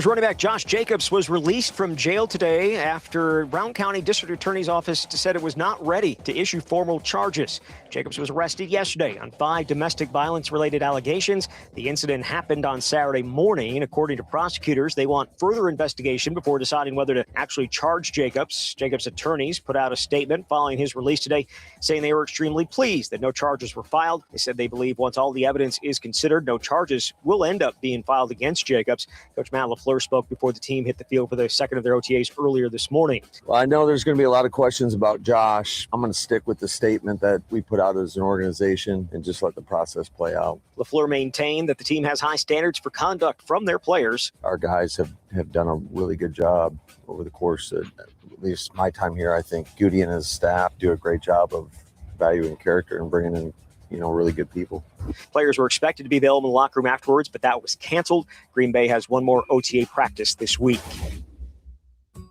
Running back Josh Jacobs was released from jail today after Brown County District Attorney's Office said it was not ready to issue formal charges. Jacobs was arrested yesterday on 5 domestic violence-related allegations. The incident happened on Saturday morning. According to prosecutors, they want further investigation before deciding whether to actually charge Jacobs. Jacobs' attorneys put out a statement following his release today, saying they were extremely pleased that no charges were filed. They said they believe once all the evidence is considered, no charges will end up being filed against Jacobs. Coach Matt LaFleur spoke before the team hit the field for the second of their OTAs earlier this morning. Well, I know there's going to be a lot of questions about Josh. I'm going to stick with the statement that we put out as an organization and just let the process play out. LaFleur maintained that the team has high standards for conduct from their players. Our guys have done a really good job over the course of at least my time here. I think Goody and his staff do a great job of valuing character and bringing in really good people. Players were expected to be available in the locker room afterwards, but that was canceled. Green Bay has one more OTA practice this week.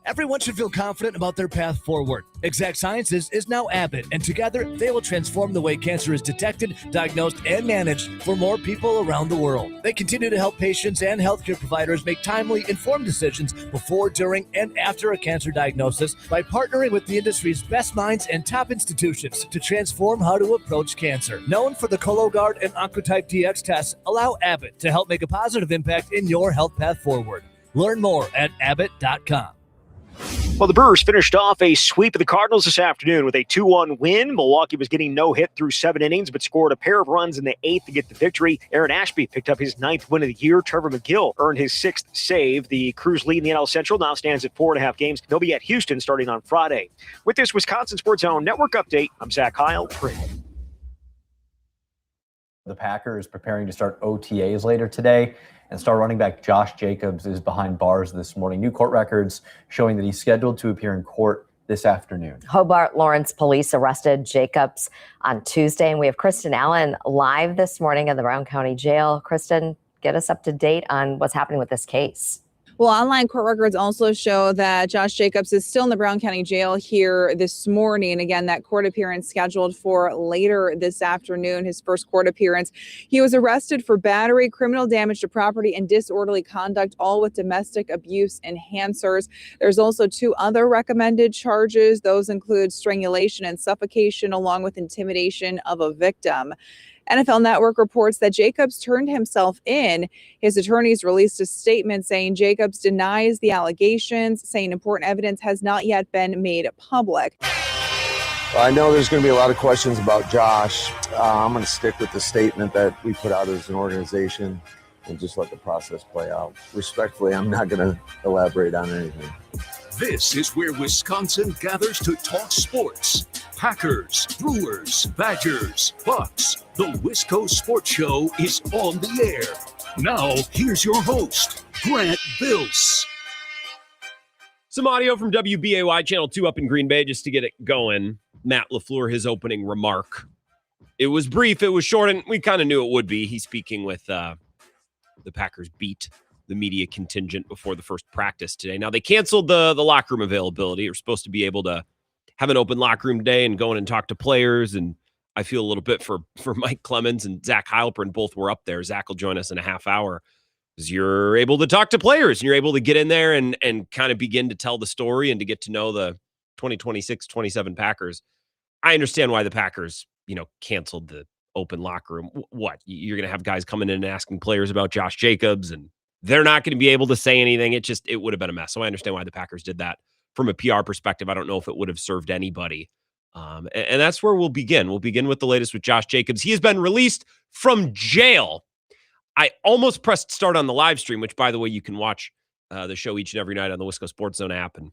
Everyone should feel confident about their path forward. Exact Sciences is now Abbott, and together they will transform the way cancer is detected, diagnosed, and managed for more people around the world. They continue to help patients and healthcare providers make timely, informed decisions before, during, and after a cancer diagnosis by partnering with the industry's best minds and top institutions to transform how to approach cancer. Known for the Cologuard and Oncotype DX tests, allow Abbott to help make a positive impact in your health path forward. Learn more at abbott.com. Well, the Brewers finished off a sweep of the Cardinals this afternoon with a 2-1 win. Milwaukee was getting no hit through 7 innings, but scored a pair of runs in the 8th to get the victory. Aaron Ashby picked up his 9th win of the year. Trevor McGill earned his 6th save. The Crews lead in the NL Central now stands at 4.5 games. They'll be at Houston starting on Friday. With this Wisconsin Sports Zone Network update, I'm Zach Heilprin. The Packers preparing to start OTAs later today, and star running back Josh Jacobs is behind bars this morning. New court records showing that he's scheduled to appear in court this afternoon. Hobart Lawrence police arrested Jacobs on Tuesday, and we have Kristen Allen live this morning in the Brown County Jail. Kristen, get us up to date on what's happening with this case. Well, online court records also show that Josh Jacobs is still in the Brown County Jail here this morning. Again, that court appearance scheduled for later this afternoon, his first court appearance. He was arrested for battery, criminal damage to property, and disorderly conduct, all with domestic abuse enhancers. There's also 2 other recommended charges. Those include strangulation and suffocation, along with intimidation of a victim. NFL Network reports that Jacobs turned himself in. His attorneys released a statement saying Jacobs denies the allegations, saying important evidence has not yet been made public. Well, I know there's going to be a lot of questions about Josh. I'm going to stick with the statement that we put out as an organization and just let the process play out. Respectfully, I'm not going to elaborate on anything. This is where Wisconsin gathers to talk sports. Packers, Brewers, Badgers, Bucks. The Wisco Sports Show is on the air. Now, here's your host, Grant Bills. Some audio from WBAY Channel 2 up in Green Bay just to get it going. Matt LaFleur, his opening remark. It was brief, it was short, and we kind of knew it would be. He's speaking with the Packers beat, the media contingent, before the first practice today. Now, they canceled the locker room availability. You're supposed to be able to have an open locker room day and go in and talk to players. And I feel a little bit for Mike Clemens and Zach Heilprin. Both were up there. Zach will join us in a half hour, because you're able to talk to players and you're able to get in there and kind of begin to tell the story and to get to know the 2026-27 Packers. I understand why the Packers, canceled the open locker room. What? You're going to have guys coming in and asking players about Josh Jacobs, and they're not going to be able to say anything. It would have been a mess. So I understand why the Packers did that. From a PR perspective, I don't know if it would have served anybody. And that's where we'll begin. We'll begin with the latest with Josh Jacobs. He has been released from jail. I almost pressed start on the live stream, which, by the way, you can watch the show each and every night on the Wisco Sports Zone app. And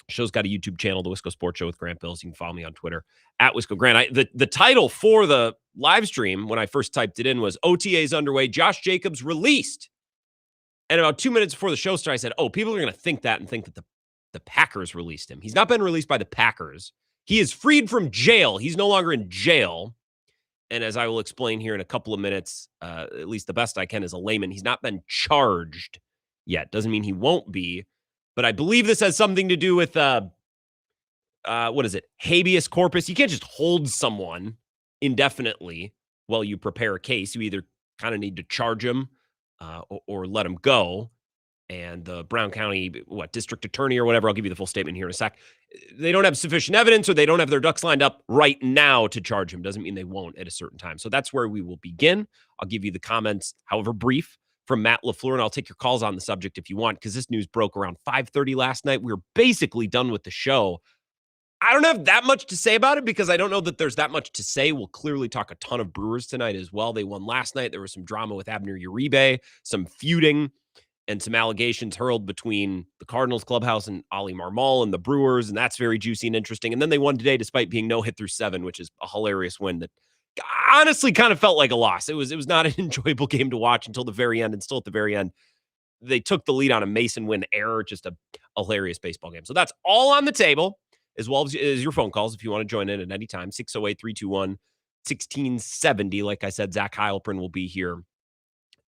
the show's got a YouTube channel, the Wisco Sports Show with Grant Bills. You can follow me on Twitter at Wisco Grant. The title for the live stream, when I first typed it in, was OTAs underway, Josh Jacobs released. And about 2 minutes before the show started, I said, people are going to think that and think that the Packers released him. He's not been released by the Packers. He is freed from jail. He's no longer in jail. And as I will explain here in a couple of minutes, at least the best I can as a layman, he's not been charged yet. Doesn't mean he won't be. But I believe this has something to do with, habeas corpus. You can't just hold someone indefinitely while you prepare a case. You either kind of need to charge him or let him go. and the Brown County, district attorney or whatever, I'll give you the full statement here in a sec. They don't have sufficient evidence, or they don't have their ducks lined up right now to charge him. Doesn't mean they won't at a certain time. So that's where we will begin. I'll give you the comments, however brief, from Matt LaFleur, and I'll take your calls on the subject if you want, because this news broke around 5:30 last night. We were basically done with the show. I don't have that much to say about it because I don't know that there's that much to say. We'll clearly talk a ton of Brewers tonight as well. They won last night. There was some drama with Abner Uribe, some feuding, and some allegations hurled between the Cardinals clubhouse and Oli Marmol and the Brewers, and that's very juicy and interesting. And then they won today despite being no hit through 7, which is a hilarious win that honestly kind of felt like a loss. It was not an enjoyable game to watch until the very end, and still at the very end, they took the lead on a Mason Wynn error. Just a hilarious baseball game. So that's all on the table, as well as your phone calls if you want to join in at any time. 608-321-1670. Like I said, Zach Heilprin will be here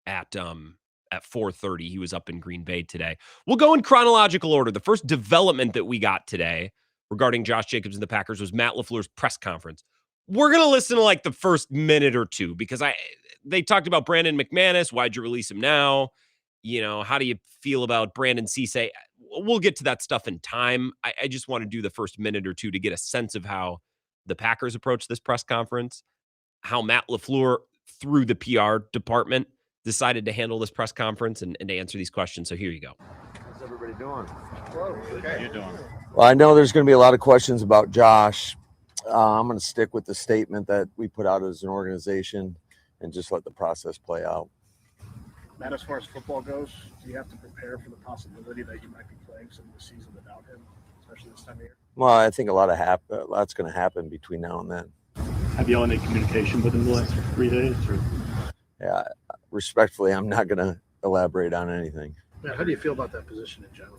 at 4:30. He was up in Green Bay today. We'll go in chronological order. The first development that we got today regarding Josh Jacobs and the Packers was Matt LaFleur's press conference. We're going to listen to like the first minute or two because they talked about Brandon McManus. Why'd you release him now? How do you feel about Brandon Cisse? We'll get to that stuff in time. I just want to do the first minute or two to get a sense of how the Packers approached this press conference, how Matt LaFleur, through the PR department, decided to handle this press conference and to answer these questions. So here you go. How's everybody doing? Okay. How you doing? Well, I know there's going to be a lot of questions about Josh. I'm going to stick with the statement that we put out as an organization and just let the process play out. Matt, as far as football goes, do you have to prepare for the possibility that you might be playing some of the season without him, especially this time of year? Well, I think a lot's going to happen between now and then. Have you all any communication with him the last 3 days? Or? Yeah, respectfully, I'm not going to elaborate on anything. Matt, how do you feel about that position in general?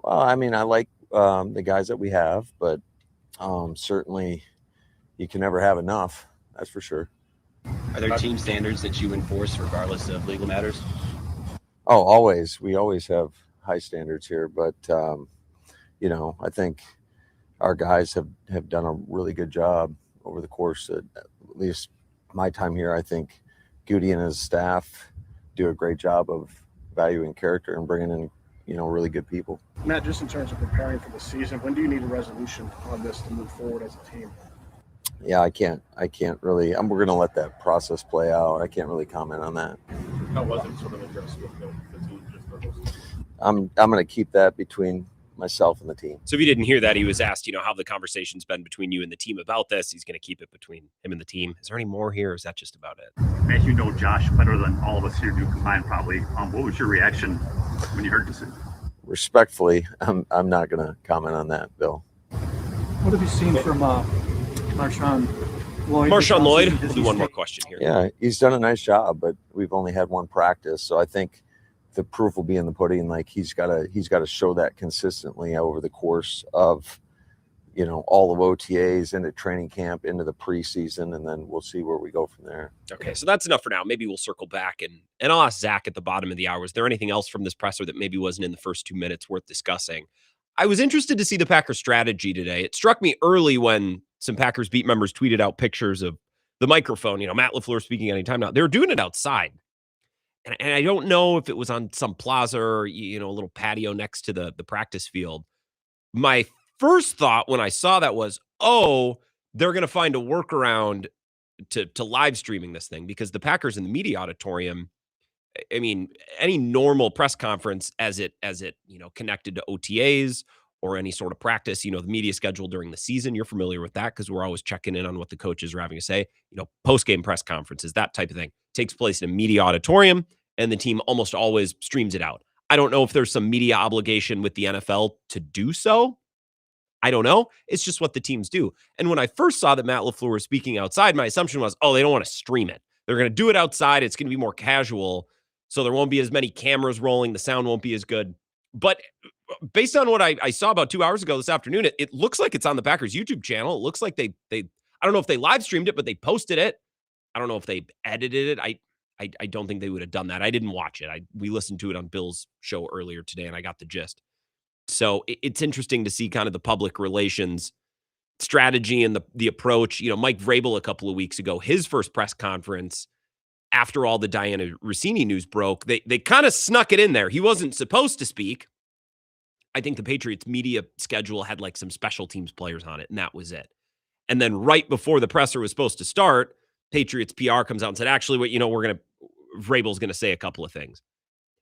Well, I mean, I like the guys that we have, but certainly you can never have enough. That's for sure. Are there team standards that you enforce regardless of legal matters? Oh, always. We always have high standards here, but I think our guys have done a really good job over the course of at least my time here. I think Goody and his staff do a great job of valuing character and bringing in, really good people. Matt, just in terms of preparing for the season, when do you need a resolution on this to move forward as a team? Yeah, I can't really. We're going to let that process play out. I can't really comment on that. How was it sort of addressed with the team just for those? I'm going to keep that between myself and the team. So if you didn't hear that, he was asked, how the conversation's been between you and the team about this. He's going to keep it between him and the team. Is there any more here, or is that just about it? As you know Josh better than all of us here do combined probably. What was your reaction when you heard this? Respectfully, I'm not going to comment on that, Bill. What have you seen from Marshawn Lloyd? Marshawn Lloyd. We'll do one more question here. Yeah, he's done a nice job, but we've only had one practice, so I think the proof will be in the pudding. Like he's got to show that consistently over the course of all of OTAs, into training camp, into the preseason, and then we'll see where we go from there. Okay, so that's enough for now. Maybe we'll circle back and I'll ask Zach at the bottom of the hour, is there anything else from this presser that maybe wasn't in the first 2 minutes worth discussing? I was interested to see the Packers strategy today. It struck me early when some Packers beat members tweeted out pictures of the microphone, Matt LaFleur speaking anytime now. They were doing it outside. And I don't know if it was on some plaza or, a little patio next to the practice field. My first thought when I saw that was, they're going to find a workaround to live streaming this thing, because the Packers in the media auditorium, I mean, any normal press conference as it connected to OTAs or any sort of practice, the media schedule during the season, you're familiar with that because we're always checking in on what the coaches are having to say. Post-game press conferences, that type of thing takes place in a media auditorium, and the team almost always streams it out. I don't know if there's some media obligation with the NFL to do so. I don't know. It's just what the teams do. And when I first saw that Matt LaFleur was speaking outside, my assumption was, they don't want to stream it. They're going to do it outside. It's going to be more casual, so there won't be as many cameras rolling. The sound won't be as good. But based on what I saw about 2 hours ago this afternoon, it looks like it's on the Packers YouTube channel. It looks like they I don't know if they live streamed it, but they posted it. I don't know if they edited it. I don't think they would have done that. I didn't watch it. We listened to it on Bill's show earlier today, and I got the gist. So it's interesting to see kind of the public relations strategy and the approach. Mike Vrabel a couple of weeks ago, his first press conference, after all the Diana Rossini news broke, they kind of snuck it in there. He wasn't supposed to speak. I think the Patriots media schedule had like some special teams players on it, and that was it. And then right before the presser was supposed to start, Patriots PR comes out and said, actually, Vrabel's going to say a couple of things.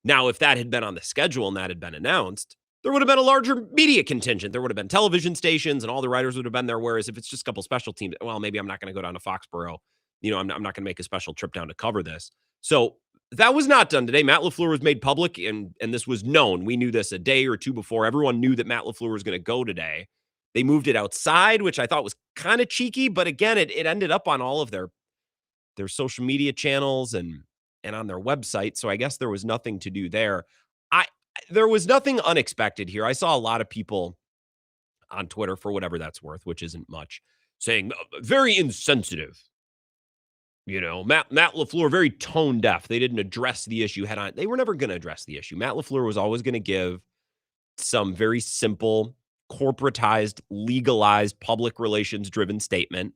Now, if that had been on the schedule and that had been announced, there would have been a larger media contingent. There would have been television stations and all the writers would have been there. Whereas if it's just a couple special teams, well, maybe I'm not going to go down to Foxborough. I'm not going to make a special trip down to cover this. So that was not done today. Matt LaFleur was made public, and this was known. We knew this a day or two before. Everyone knew that Matt LaFleur was going to go today. They moved it outside, which I thought was kind of cheeky. But again, it ended up on all of their social media channels and on their website. So I guess there was nothing to do there. There was nothing unexpected here. I saw a lot of people on Twitter, for whatever that's worth, which isn't much, saying very insensitive. Matt LaFleur, very tone deaf. They didn't address the issue head on. They were never going to address the issue. Matt LaFleur was always going to give some very simple, corporatized, legalized, public relations driven statement.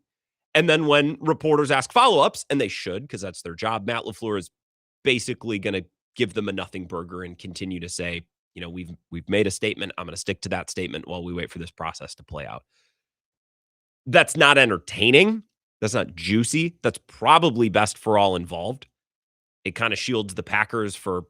And then when reporters ask follow-ups, and they should, because that's their job, Matt LaFleur is basically going to give them a nothing burger and continue to say, we've made a statement. I'm going to stick to that statement while we wait for this process to play out. That's not entertaining. That's not juicy. That's probably best for all involved. It kind of shields the Packers from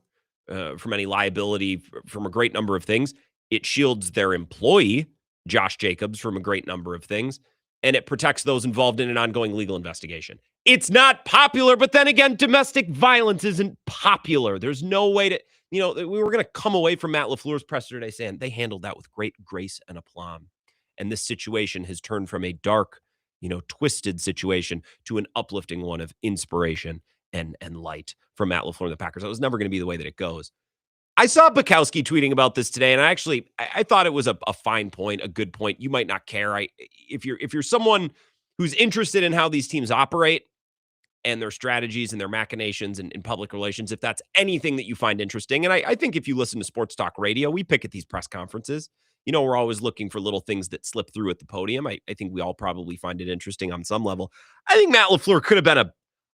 any liability from a great number of things. It shields their employee, Josh Jacobs, from a great number of things. And it protects those involved in an ongoing legal investigation. It's not popular, but then again, domestic violence isn't popular. There's no way to, we were going to come away from Matt LaFleur's presser today saying they handled that with great grace and aplomb. And this situation has turned from a dark, twisted situation to an uplifting one of inspiration and light from Matt LaFleur and the Packers. That was never going to be the way that it goes. I saw Bukowski tweeting about this today, and I thought it was a fine point, a good point. You might not care. If you're someone who's interested in how these teams operate and their strategies and their machinations in public relations, if that's anything that you find interesting, and I think if you listen to sports talk radio, we pick at these press conferences. We're always looking for little things that slip through at the podium. I think we all probably find it interesting on some level. I think Matt LaFleur could have been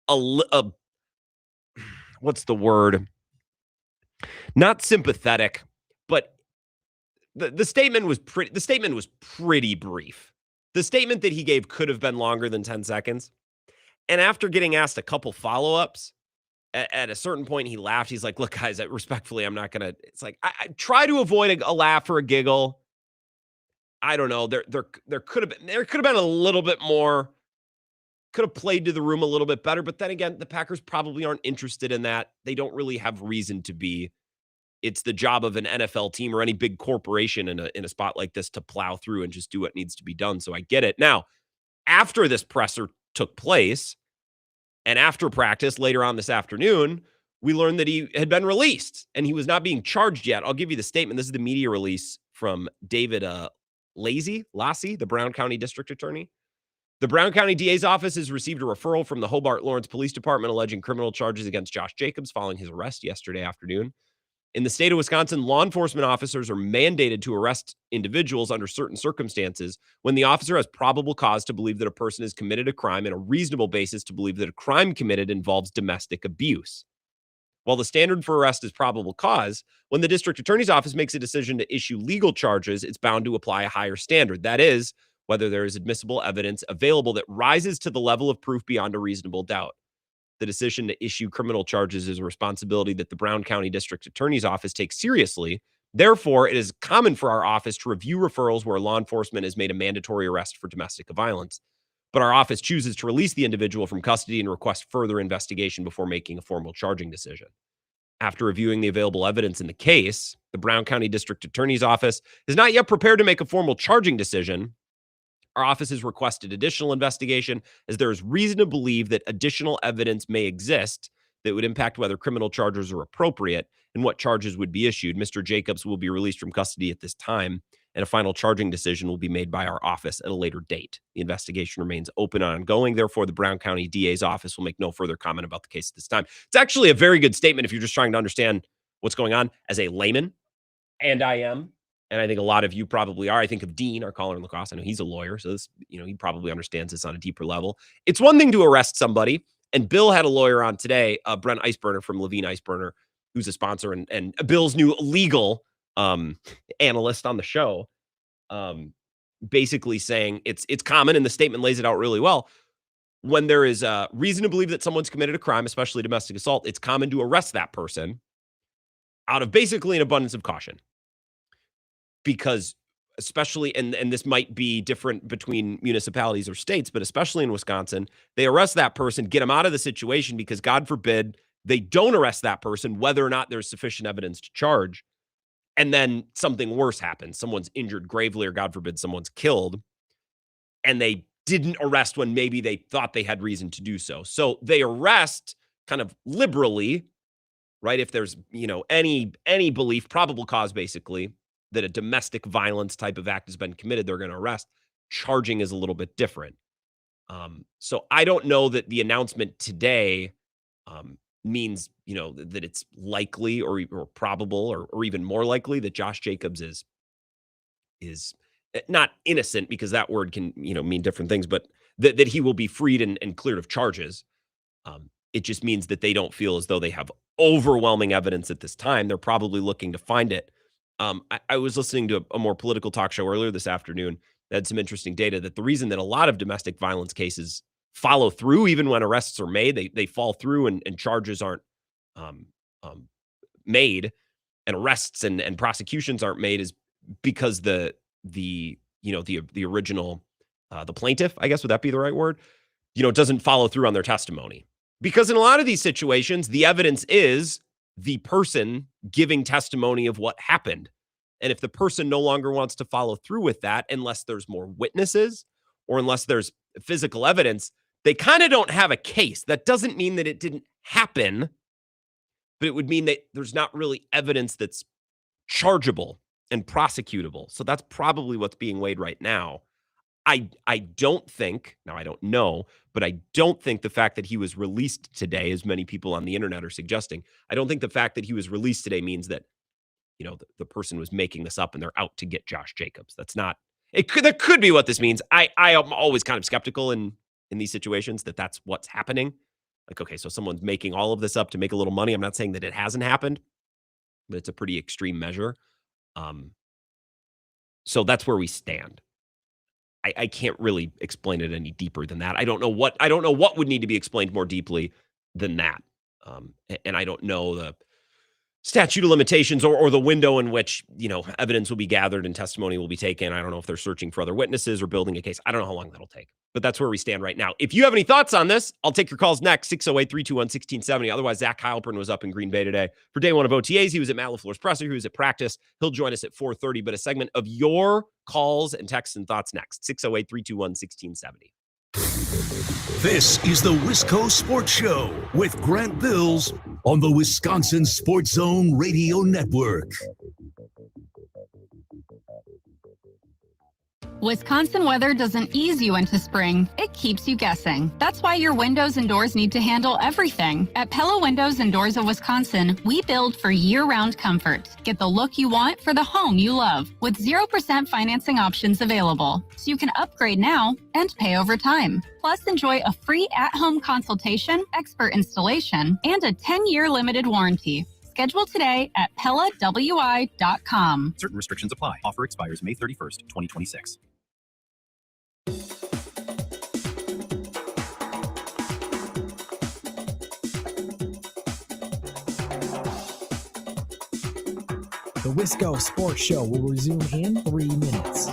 a what's the word? Not sympathetic, but the statement was pretty brief. The statement that he gave could have been longer than 10 seconds. And after getting asked a couple follow-ups, at a certain point he laughed. He's like, "Look, guys, respectfully, I'm not gonna." It's like I try to avoid a laugh or a giggle. I don't know. There could have been a little bit more. Could have played to the room a little bit better. But then again, the Packers probably aren't interested in that. They don't really have reason to be. It's the job of an NFL team or any big corporation in a spot like this to plow through and just do what needs to be done. So I get it. Now, after this presser took place and after practice later on this afternoon, we learned that he had been released and he was not being charged yet. I'll give you the statement. This is the media release from David Lassie, the Brown County District Attorney. The Brown County DA's office has received a referral from the Hobart Lawrence Police Department alleging criminal charges against Josh Jacobs following his arrest yesterday afternoon. In the state of Wisconsin, law enforcement officers are mandated to arrest individuals under certain circumstances when the officer has probable cause to believe that a person has committed a crime and a reasonable basis to believe that a crime committed involves domestic abuse. While the standard for arrest is probable cause, when the district attorney's office makes a decision to issue legal charges, it's bound to apply a higher standard. That is, whether there is admissible evidence available that rises to the level of proof beyond a reasonable doubt. The decision to issue criminal charges is a responsibility that the Brown County District Attorney's Office takes seriously. Therefore, it is common for our office to review referrals where law enforcement has made a mandatory arrest for domestic violence. But our office chooses to release the individual from custody and request further investigation before making a formal charging decision. After reviewing the available evidence in the case, the Brown County District Attorney's Office is not yet prepared to make a formal charging decision. Our office has requested additional investigation as there is reason to believe that additional evidence may exist that would impact whether criminal charges are appropriate and what charges would be issued. Mr. Jacobs will be released from custody at this time, and a final charging decision will be made by our office at a later date. The investigation remains open and ongoing. Therefore, the Brown County DA's office will make no further comment about the case at this time. It's actually a very good statement if you're just trying to understand what's going on as a layman, and I am. And I think a lot of you probably are. I think of Dean, our caller in lacrosse. I know he's a lawyer, so this, he probably understands this on a deeper level. It's one thing to arrest somebody And Bill had a lawyer on today, Brent Iceburner from Levine Iceburner, who's a sponsor and Bill's new legal analyst on the show, basically saying it's common, and the statement lays it out really well. When there is reason to believe that someone's committed a crime, especially domestic assault, it's common to arrest that person out of basically an abundance of caution. Because especially, and this might be different between municipalities or states, but especially in Wisconsin, they arrest that person, get them out of the situation because God forbid they don't arrest that person, whether or not there's sufficient evidence to charge. And then something worse happens. Someone's injured gravely, or God forbid someone's killed, and they didn't arrest when maybe they thought they had reason to do so. So they arrest kind of liberally, right? If there's, any belief, probable cause basically, that a domestic violence type of act has been committed, they're going to arrest. Charging is a little bit different. So I don't know that the announcement today means, that it's likely or probable or even more likely that Josh Jacobs is not innocent, because that word can, mean different things, but that he will be freed and cleared of charges. It just means that they don't feel as though they have overwhelming evidence at this time. They're probably looking to find it. I was listening to a more political talk show earlier this afternoon that had some interesting data that the reason that a lot of domestic violence cases follow through, even when arrests are made, they fall through and charges aren't made, and arrests and prosecutions aren't made, is because the original the plaintiff, I guess, would that be the right word, doesn't follow through on their testimony. Because in a lot of these situations, the evidence is the person giving testimony of what happened. And if the person no longer wants to follow through with that, unless there's more witnesses or unless there's physical evidence, they kind of don't have a case. That doesn't mean that it didn't happen, but it would mean that there's not really evidence that's chargeable and prosecutable. So that's probably what's being weighed right now. I don't think, now I don't know, but I don't think the fact that he was released today, as many people on the internet are suggesting, I don't think the fact that he was released today means that, the person was making this up and they're out to get Josh Jacobs. That's not, that could be what this means. I am always kind of skeptical in these situations that that's what's happening. Like, okay, so someone's making all of this up to make a little money. I'm not saying that it hasn't happened, but it's a pretty extreme measure. So that's where we stand. I can't really explain it any deeper than that. I don't know what would need to be explained more deeply than that. And I don't know the statute of limitations or the window in which, evidence will be gathered and testimony will be taken. I don't know if they're searching for other witnesses or building a case. I don't know how long that'll take, but that's where we stand right now. If you have any thoughts on this, I'll take your calls next, 608-321-1670. Otherwise, Zach Heilprin was up in Green Bay today for day one of OTAs. He was at Matt LaFleur's presser. He was at practice. He'll join us at 4:30, but a segment of your calls and texts and thoughts next, 608-321-1670. This is the Wisco Sports Show with Grant Bills on the Wisconsin Sports Zone Radio Network. Wisconsin weather doesn't ease you into spring, it keeps you guessing. That's why your windows and doors need to handle everything. At Pella Windows and Doors of Wisconsin, we build for year-round comfort. Get the look you want for the home you love, with 0% financing options available, so you can upgrade now and pay over time. Plus, enjoy a free at-home consultation, expert installation, and a 10-year limited warranty. Schedule today at PellaWI.com. Certain restrictions apply. Offer expires May 31st, 2026. The Wisco Sports Show will resume in 3 minutes.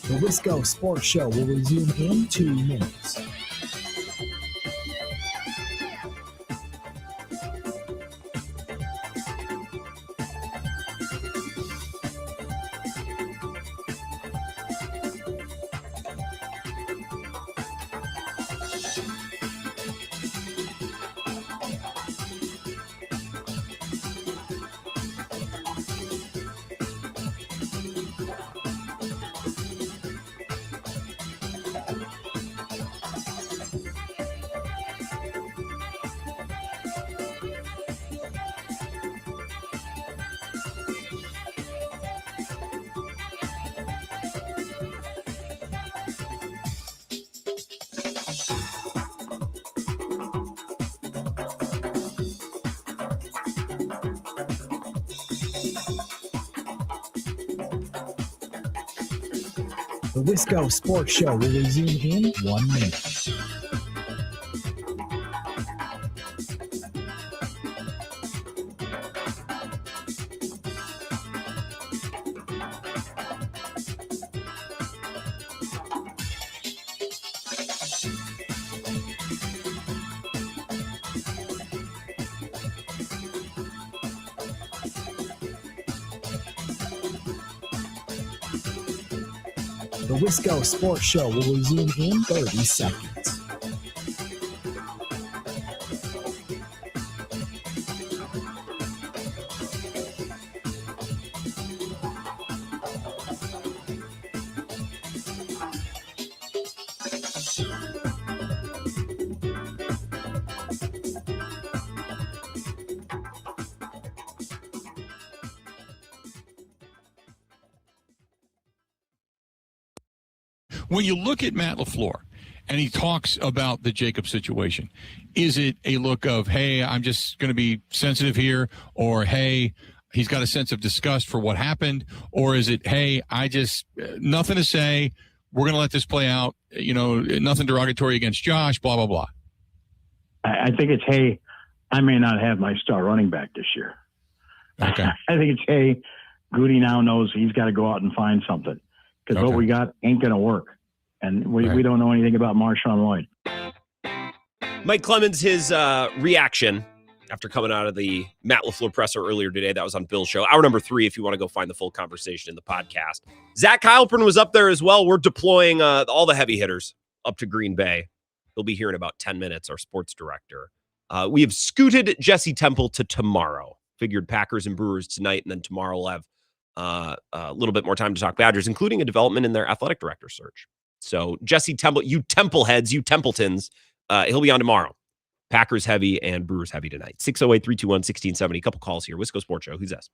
The Wisco Sports Show will resume in 2 minutes. The Wisco Sports Show will resume in 1 minute. The Wisco Sports Show will resume in 30 seconds. When you look at Matt LaFleur and he talks about the Jacobs situation, is it a look of, hey, I'm just going to be sensitive here, or hey, he's got a sense of disgust for what happened, or is it, hey, I just nothing to say, we're going to let this play out, nothing derogatory against Josh, blah, blah, blah? I think it's, hey, I may not have my star running back this year. Okay. I think it's, hey, Goody now knows he's got to go out and find something, because what we got ain't going to work. And we don't know anything about Marshawn Lloyd. Mike Clemens, his reaction after coming out of the Matt LaFleur presser earlier today. That was on Bill's show. Hour number 3, if you want to go find the full conversation in the podcast. Zach Heilprin was up there as well. We're deploying all the heavy hitters up to Green Bay. He'll be here in about 10 minutes, our sports director. We have scooted Jesse Temple to tomorrow. Figured Packers and Brewers tonight, and then tomorrow we'll have a little bit more time to talk Badgers, including a development in their athletic director search. So Jesse Temple, you Temple heads, you Templetons, he'll be on tomorrow. Packers heavy and Brewers heavy tonight. 608-321-1670. A couple calls here. Wisco Sports Show. Who's this?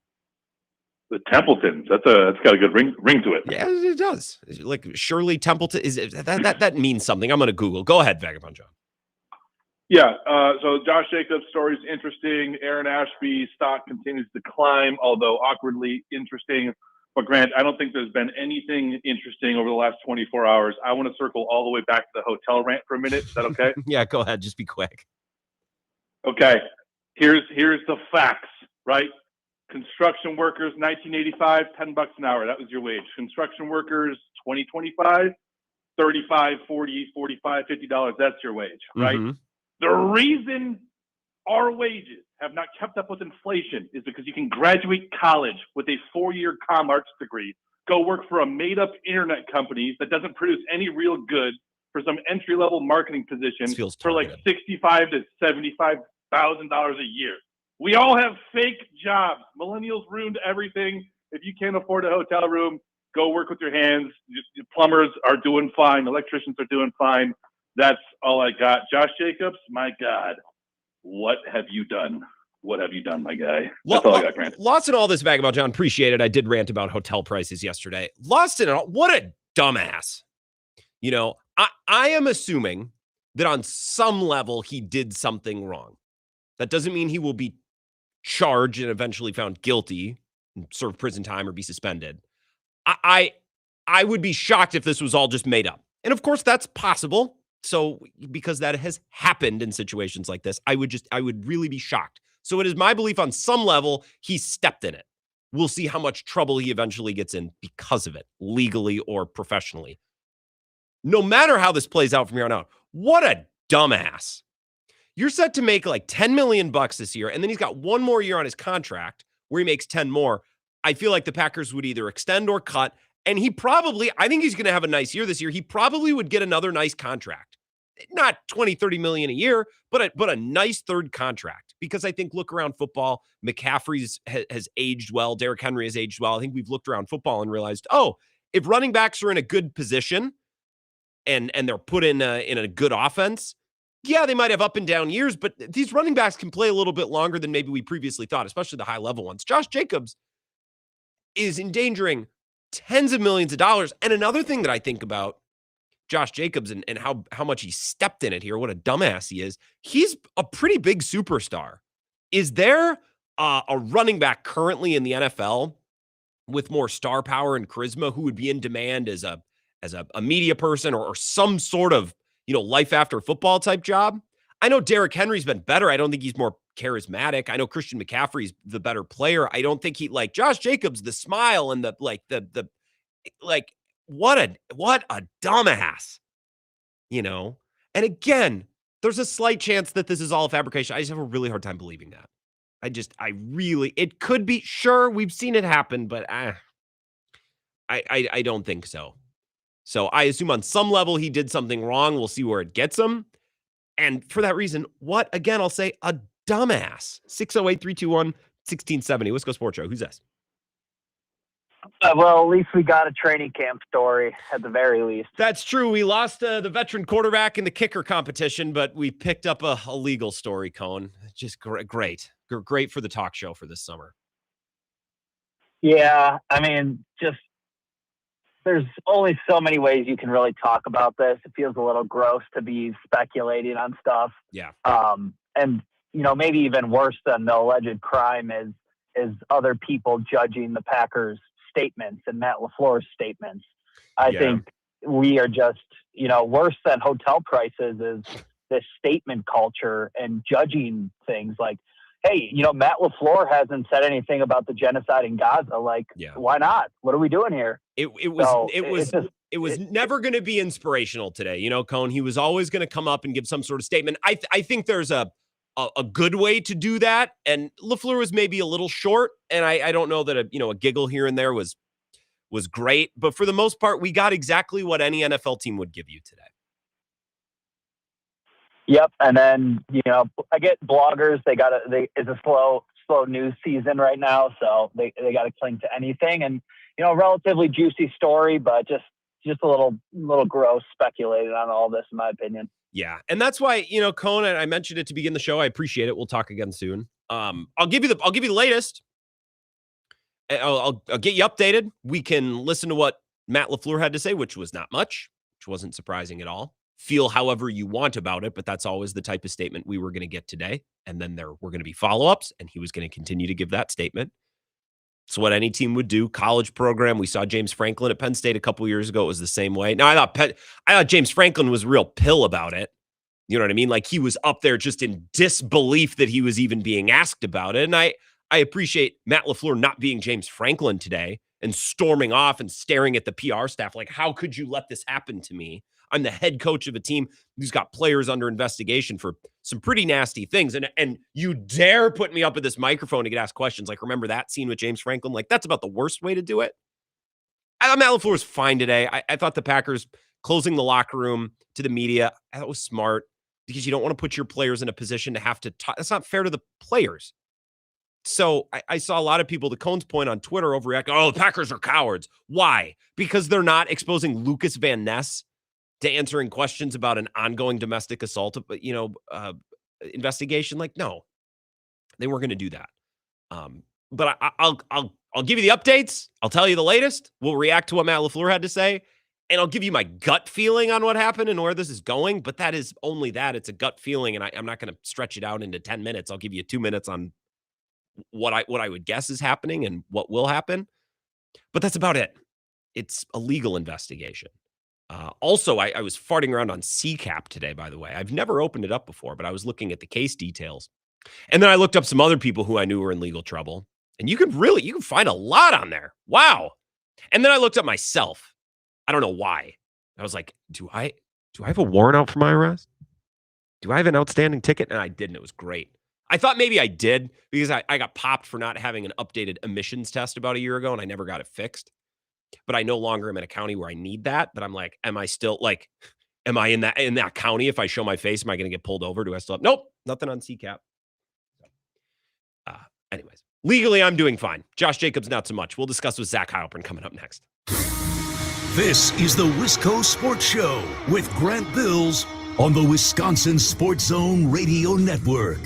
The Templetons. That's got a good ring to it. Yeah, it does. Like Shirley Templeton. Is that means something? I'm going to Google. Go ahead, Vagabond John. Yeah. So Josh Jacobs' story is interesting. Aaron Ashby's stock continues to climb, although awkwardly interesting. But Grant, I don't think there's been anything interesting over the last 24 hours. I want to circle all the way back to the hotel rant for a minute. Is that okay? Yeah, go ahead. Just be quick. Okay. Here's the facts, right? Construction workers, 1985, $10 an hour. That was your wage. Construction workers, 2025, $35, $40, $45, $50. That's your wage, right? Mm-hmm. The reason our wages have not kept up with inflation is because you can graduate college with a 4-year comm arts degree, go work for a made-up internet company that doesn't produce any real good for some entry-level marketing position for like $65,000 to $75,000 a year. We all have fake jobs. Millennials ruined everything. If you can't afford a hotel room, go work with your hands. Your plumbers are doing fine. Electricians are doing fine. That's all I got. Josh Jacobs, my God. What have you done? What have you done, my guy? That's all I got, Grant. Lost in all this, Vagabond John. Appreciate it. I did rant about hotel prices yesterday. Lost in it all. What a dumbass. I am assuming that on some level he did something wrong. That doesn't mean he will be charged and eventually found guilty, and serve prison time or be suspended. I would be shocked if this was all just made up. And of course that's possible. So because that has happened in situations like this, I would really be shocked. So it is my belief on some level he stepped in it. We'll see how much trouble he eventually gets in because of it, legally or professionally. No matter how this plays out from here on out, what a dumbass. You're set to make like $10 million this year, and then he's got one more year on his contract where he makes 10 more. I feel like the Packers would either extend or cut, and I think he's going to have a nice year this year. He probably would get another nice contract. Not 20, 30 million a year, but a nice third contract. Because I think, look around football, McCaffrey has aged well. Derrick Henry has aged well. I think we've looked around football and realized, if running backs are in a good position and they're put in a good offense, yeah, they might have up and down years, but these running backs can play a little bit longer than maybe we previously thought, especially the high level ones. Josh Jacobs is endangering tens of millions of dollars. And another thing that I think about Josh Jacobs and how much he stepped in it here, what a dumbass he is. He's a pretty big superstar. Is there a running back currently in the NFL with more star power and charisma who would be in demand as a media person or some sort of, life after football type job? I know Derrick Henry's been better. I don't think he's more charismatic. I know Christian McCaffrey's the better player. I don't think like Josh Jacobs, the smile and what a dumbass, And again, there's a slight chance that this is all a fabrication. I just have a really hard time believing that. It could be. Sure, we've seen it happen, but I don't think so. So I assume on some level he did something wrong. We'll see where it gets him. And for that reason, I'll say a dumbass. 608-321-1670. Wisco Sports Show. Who's this? Well, at least we got a training camp story at the very least. That's true. We lost the veteran quarterback in the kicker competition, but we picked up a legal story, Cohen. Just great. Great for the talk show for this summer. Yeah, there's only so many ways you can really talk about this. It feels a little gross to be speculating on stuff. Yeah. And, maybe even worse than the alleged crime is other people judging the Packers' statements and Matt LaFleur's statements. I think we are just, worse than hotel prices is this statement culture and judging things like, hey, Matt LaFleur hasn't said anything about the genocide in Gaza. Why not? What are we doing here? It was never going to be inspirational today. Cohen, he was always going to come up and give some sort of statement. I think there's a good way to do that. And LaFleur was maybe a little short. And I don't know that a giggle here and there was great. But for the most part, we got exactly what any NFL team would give you today. Yep. And then, I get bloggers, it's a slow news season right now. So they got to cling to anything and, relatively juicy story, but just a little gross speculated on all this, in my opinion. Yeah. And that's why, Cohen, I mentioned it to begin the show. I appreciate it. We'll talk again soon. I'll give you the latest. I'll get you updated. We can listen to what Matt LaFleur had to say, which was not much, which wasn't surprising at all. Feel however you want about it, but that's always the type of statement we were going to get today. And then there were going to be follow-ups, and he was going to continue to give that statement. It's what any team would do. College program. We saw James Franklin at Penn State a couple years ago. It was the same way. Now, I thought James Franklin was a real pill about it. You know what I mean? Like he was up there just in disbelief that he was even being asked about it. And I appreciate Matt LaFleur not being James Franklin today and storming off and staring at the PR staff like, how could you let this happen to me? I'm the head coach of a team who's got players under investigation for some pretty nasty things. And you dare put me up at this microphone to get asked questions. Like, remember that scene with James Franklin? Like, that's about the worst way to do it. I thought Matt LaFleur was fine today. I thought the Packers closing the locker room to the media, I thought was smart because you don't want to put your players in a position to have to talk. That's not fair to the players. So I saw a lot of people, to Cohn's point on Twitter, overreact. Oh, the Packers are cowards. Why? Because they're not exposing Lucas Van Ness to answering questions about an ongoing domestic assault, investigation. Like, no, they weren't going to do that. But I'll give you the updates. I'll tell you the latest. We'll react to what Matt LaFleur had to say, and I'll give you my gut feeling on what happened and where this is going. But that is only that. It's a gut feeling, and I'm not going to stretch it out into 10 minutes. I'll give you 2 minutes on what I would guess is happening and what will happen. But that's about it. It's a legal investigation. Also, I was farting around on CCAP today, by the way. I've never opened it up before, but I was looking at the case details. And then I looked up some other people who I knew were in legal trouble. And you can find a lot on there. Wow. And then I looked up myself. I don't know why. I was like, do I have a warrant out for my arrest? Do I have an outstanding ticket? And I didn't. It was great. I thought maybe I did because I got popped for not having an updated emissions test about a year ago and I never got it fixed. But I no longer am in a county where I need that. But I'm like, am I still like, am I in that county? If I show my face, am I going to get pulled over? Do I still have? Nope, nothing on CCAP. Anyways, legally, I'm doing fine. Josh Jacobs, not so much. We'll discuss with Zach Heilprin coming up next. This is the Wisco Sports Show with Grant Bills on the Wisconsin Sports Zone Radio Network.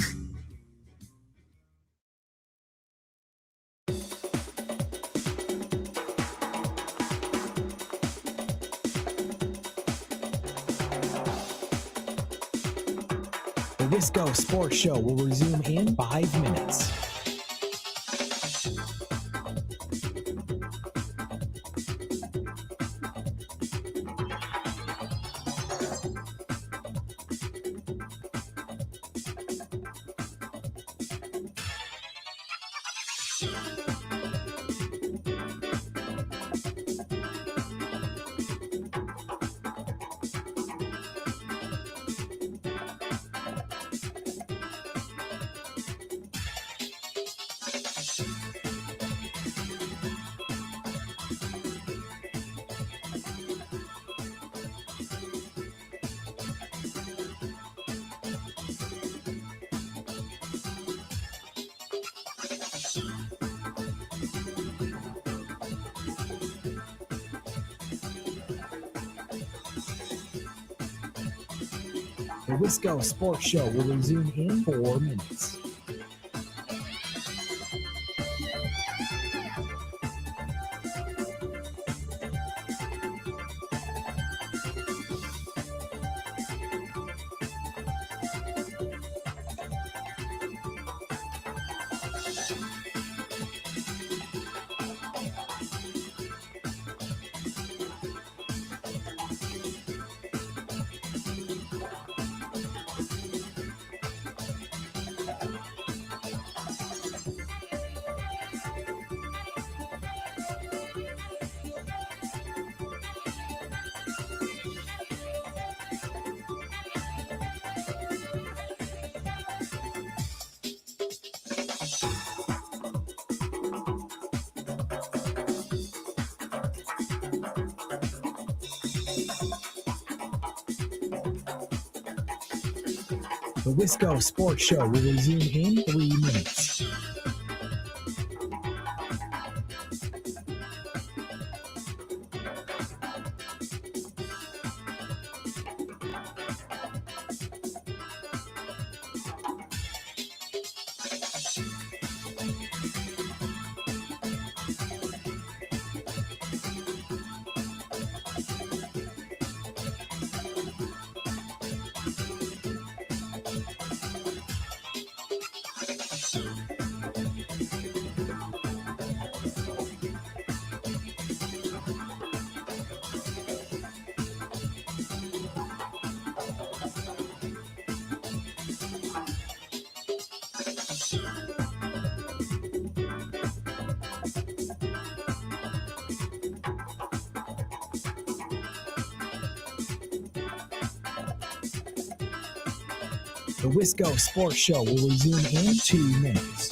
The Wisco Sports Show will resume in 5 minutes. The Wisco Sports Show will resume in 4 minutes. The Wisco Sports Show will resume in 3 minutes. The Wisco Sports Show will resume in 2 minutes.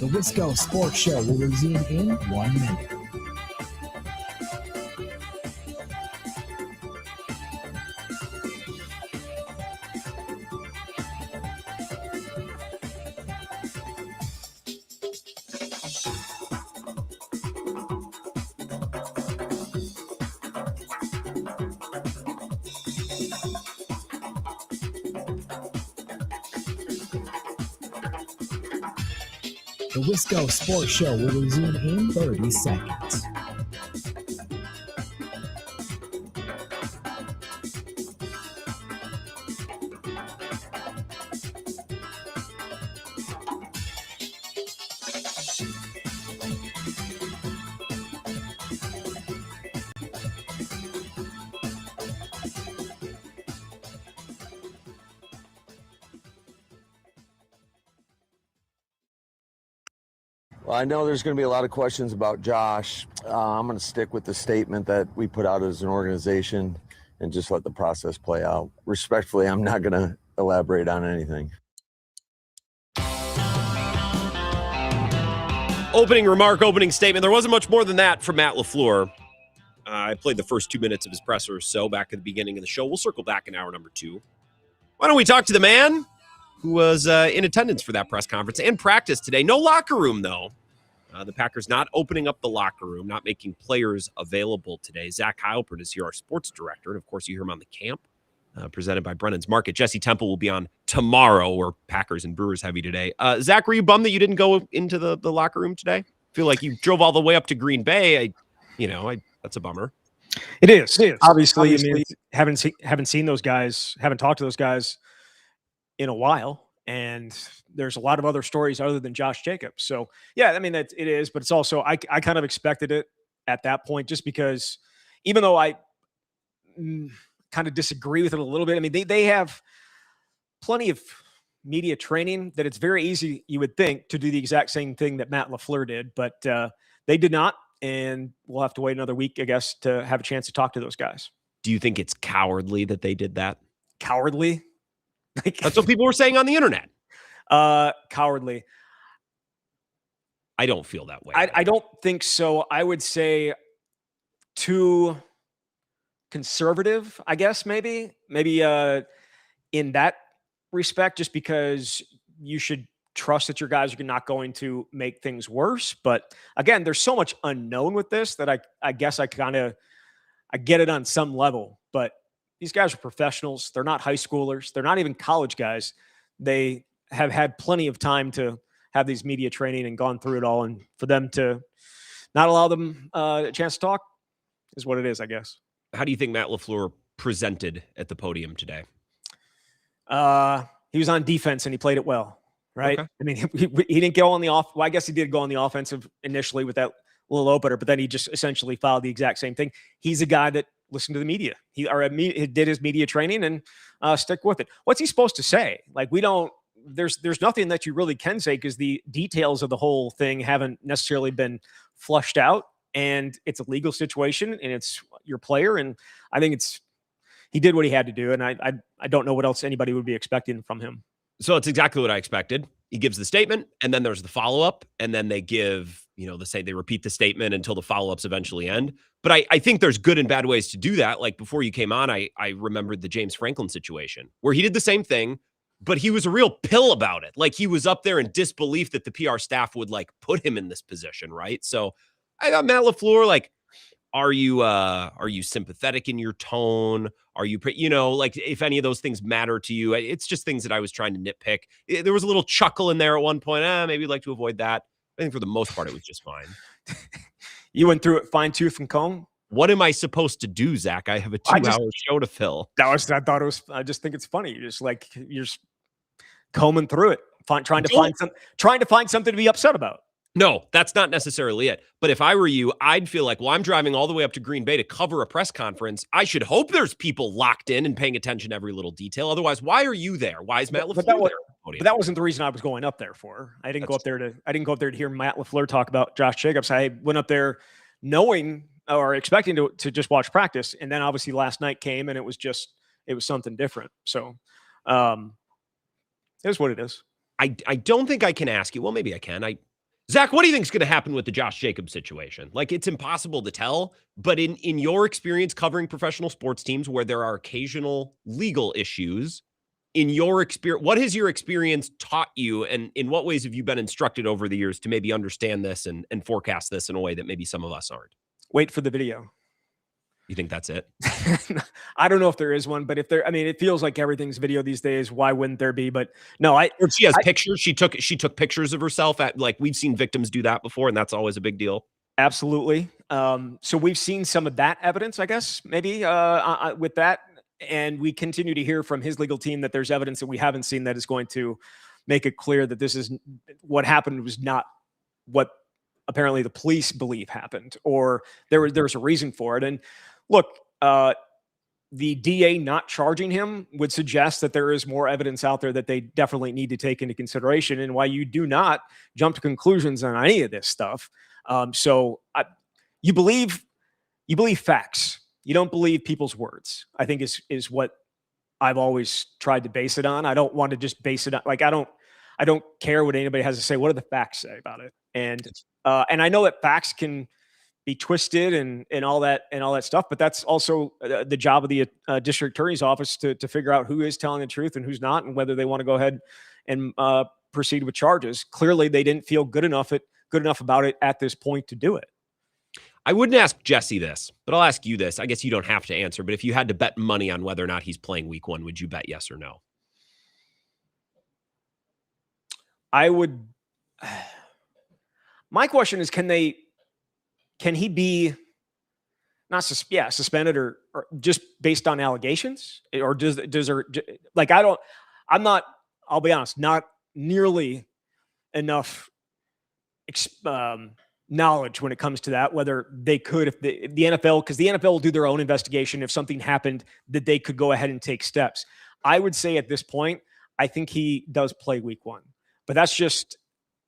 The Wisco Sports Show will resume in 1 minute. The Wisco Sports Show will resume in 30 seconds. Well, I know there's going to be a lot of questions about Josh. I'm going to stick with the statement that we put out as an organization and just let the process play out. Respectfully, I'm not going to elaborate on anything. Opening remark, opening statement. There wasn't much more than that from Matt LaFleur. I played the first 2 minutes of his presser or so back at the beginning of the show. We'll circle back in hour number 2. Why don't we talk to the man who was in attendance for that press conference and practice today? No locker room, though. The Packers not opening up the locker room, not making players available today. Zach Heilprin is here, our sports director. And, of course, you hear him on the camp, presented by Brennan's Market. Jesse Temple will be on tomorrow, or Packers and Brewers heavy today. Zach, were you bummed that you didn't go into the locker room today? I feel like you drove all the way up to Green Bay. That's a bummer. It is. Obviously, I mean, haven't seen those guys, haven't talked to those guys in a while. And there's a lot of other stories other than Josh Jacobs. So, yeah, I mean, it is, but it's also, I kind of expected it at that point, just because even though I kind of disagree with it a little bit, I mean, they have plenty of media training that it's very easy, you would think, to do the exact same thing that Matt LaFleur did, but they did not. And we'll have to wait another week, I guess, to have a chance to talk to those guys. Do you think it's cowardly that they did that? Cowardly? That's what people were saying on the internet. Cowardly. I don't feel that way. I don't think so. I would say too conservative, I guess, maybe in that respect, just because you should trust that your guys are not going to make things worse. But again, there's so much unknown with this that I guess I get it on some level, but these guys are professionals. They're not high schoolers. They're not even college guys. They have had plenty of time to have these media training and gone through it all. And for them to not allow them a chance to talk is what it is, I guess. How do you think Matt LaFleur presented at the podium today? He was on defense and he played it well, right? Okay. I mean, he didn't go on the off. Well, I guess he did go on the offensive initially with that little opener, but then he just essentially followed the exact same thing. He's a guy that listened to the media. He did his media training and stick with it. What's he supposed to say? Like, there's nothing that you really can say because the details of the whole thing haven't necessarily been flushed out, and it's a legal situation and it's your player. And I think he did what he had to do. And I don't know what else anybody would be expecting from him. So it's exactly what I expected. He gives the statement, and then there's the follow-up, and then they give, they repeat the statement until the follow-ups eventually end. But I think there's good and bad ways to do that. Like before you came on, I remembered the James Franklin situation where he did the same thing, but he was a real pill about it. Like he was up there in disbelief that the PR staff would put him in this position, right? So I thought Matt LaFleur, are you sympathetic in your tone? Are you, if any of those things matter to you? It's just things that I was trying to nitpick. There was a little chuckle in there at one point. Maybe you'd like to avoid that. I think for the most part, it was just fine. You went through it fine tooth and comb. What am I supposed to do, Zach? I have a 2-hour show to fill. I just think it's funny. You're just combing through it, trying to find something to be upset about. No, that's not necessarily it. But if I were you, I'd feel like, I'm driving all the way up to Green Bay to cover a press conference. I should hope there's people locked in and paying attention to every little detail. Otherwise, why are you there? Why is Matt LaFleur there? But that wasn't the reason I was going up there for. I didn't go up there to hear Matt LaFleur talk about Josh Jacobs. I went up there knowing or expecting to just watch practice. And then obviously last night came and it was something different. So it is what it is. I don't think I can ask you. Well, maybe I can. Zach, what do you think is going to happen with the Josh Jacobs situation? It's impossible to tell, but in your experience covering professional sports teams where there are occasional legal issues, in your experience, what has your experience taught you, and in what ways have you been instructed over the years to maybe understand this and forecast this in a way that maybe some of us aren't? Wait for the video. You think that's it? I don't know if there is one, but if there, I mean, it feels like everything's video these days. Why wouldn't there be? But no, Or she has pictures. She took pictures of herself at, like, we've seen victims do that before, and that's always a big deal. Absolutely. So we've seen some of that evidence, I guess, maybe with that. And we continue to hear from his legal team that there's evidence that we haven't seen that is going to make it clear that this is what happened was not what apparently the police believe happened, or there was a reason for it. And look, the DA not charging him would suggest that there is more evidence out there that they definitely need to take into consideration, and why you do not jump to conclusions on any of this stuff. You believe facts. You don't believe people's words, I think is what I've always tried to base it on. I don't want to just base it on, like, I don't care what anybody has to say. What do the facts say about it? And I know that facts can be twisted and all that stuff, but that's also the job of the district attorney's office to figure out who is telling the truth and who's not, and whether they want to go ahead and proceed with charges. Clearly, they didn't feel good enough about it at this point to do it. I wouldn't ask Jesse this, but I'll ask you this. I guess you don't have to answer, but if you had to bet money on whether or not he's playing week 1, would you bet yes or no? I would. My question is, can he be not suspended or just based on allegations, or I'll be honest, not nearly enough knowledge when it comes to that, whether they could, if the NFL, because the NFL will do their own investigation. If something happened, that they could go ahead and take steps. I would say at this point, I think he does play week 1, but that's just,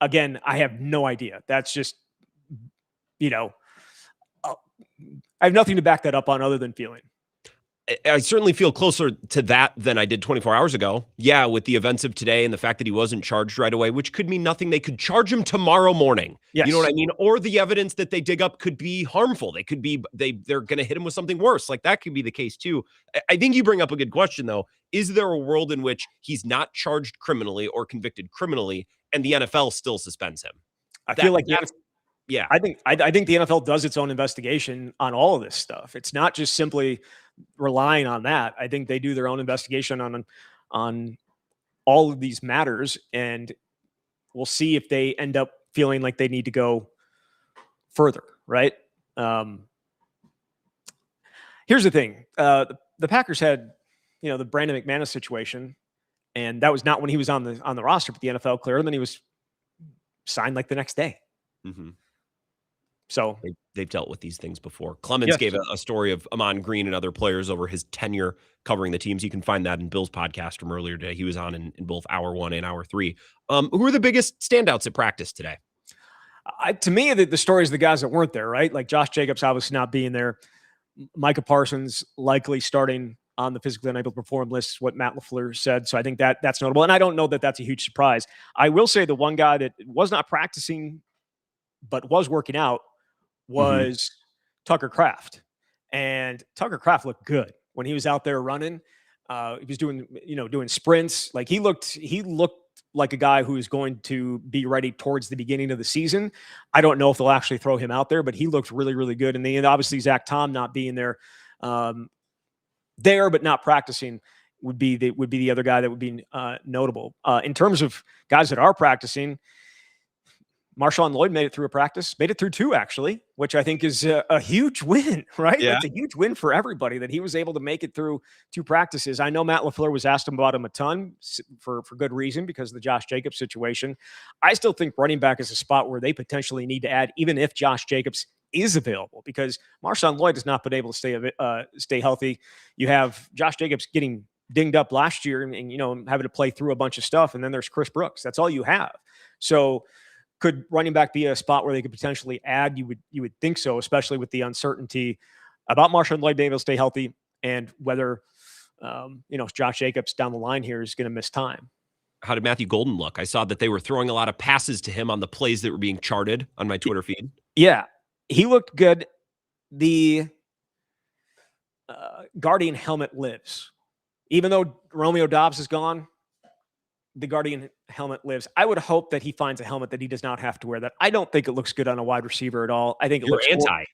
again, I have no idea. That's just, I have nothing to back that up on other than feeling. I certainly feel closer to that than I did 24 hours ago. Yeah, with the events of today and the fact that he wasn't charged right away, which could mean nothing. They could charge him tomorrow morning. Yes. You know what I mean? Or the evidence that they dig up could be harmful. They could be, they're going to hit him with something worse. Like, that could be the case too. I think you bring up a good question though. Is there a world in which he's not charged criminally or convicted criminally and the NFL still suspends him? I think the NFL does its own investigation on all of this stuff. It's not just simply relying on that. I think they do their own investigation on all of these matters, and we'll see if they end up feeling like they need to go further, right? Here's the thing. The Packers had, the Brandon McManus situation, and that was not when he was on the roster, but the NFL cleared him, and he was signed like the next day. Mm-hmm. So they've dealt with these things before. Clemens gave a story of Amon Green and other players over his tenure covering the teams. You can find that in Bill's podcast from earlier today. He was on in both hour 1 and hour 3. Who are the biggest standouts at practice today? To me, the story is the guys that weren't there, right? Like Josh Jacobs obviously not being there. Micah Parsons likely starting on the physically unable to perform list, what Matt LaFleur said. So I think that's notable. And I don't know that that's a huge surprise. I will say the one guy that was not practicing but was working out was Tucker Kraft. And Tucker Kraft looked good when he was out there running. He was doing sprints. Like, he looked like a guy who is going to be ready towards the beginning of the season. I don't know if they'll actually throw him out there, but he looked really, really good. And then obviously Zach Tom not being there, but not practicing would be the other guy that would be notable. In terms of guys that are practicing, Marshawn Lloyd made it through made it through 2 actually, which I think is a huge win, right? Yeah. It's a huge win for everybody that he was able to make it through 2 practices. I know Matt LaFleur was asked about him a ton for good reason because of the Josh Jacobs situation. I still think running back is a spot where they potentially need to add, even if Josh Jacobs is available, because Marshawn Lloyd has not been able to stay healthy. You have Josh Jacobs getting dinged up last year and having to play through a bunch of stuff. And then there's Chris Brooks. That's all you have. So could running back be a spot where they could potentially add? You would think so, especially with the uncertainty about Marshawn Lloyd being able to stay healthy and whether Josh Jacobs down the line here is going to miss time. How did Matthew Golden look? I saw that they were throwing a lot of passes to him on the plays that were being charted on my Twitter feed. Yeah, he looked good. The Guardian helmet lives. Even though Romeo Doubs is gone, the Guardian helmet lives. I would hope that he finds a helmet that he does not have to wear that. I don't think it looks good on a wide receiver at all. I think it looks anti.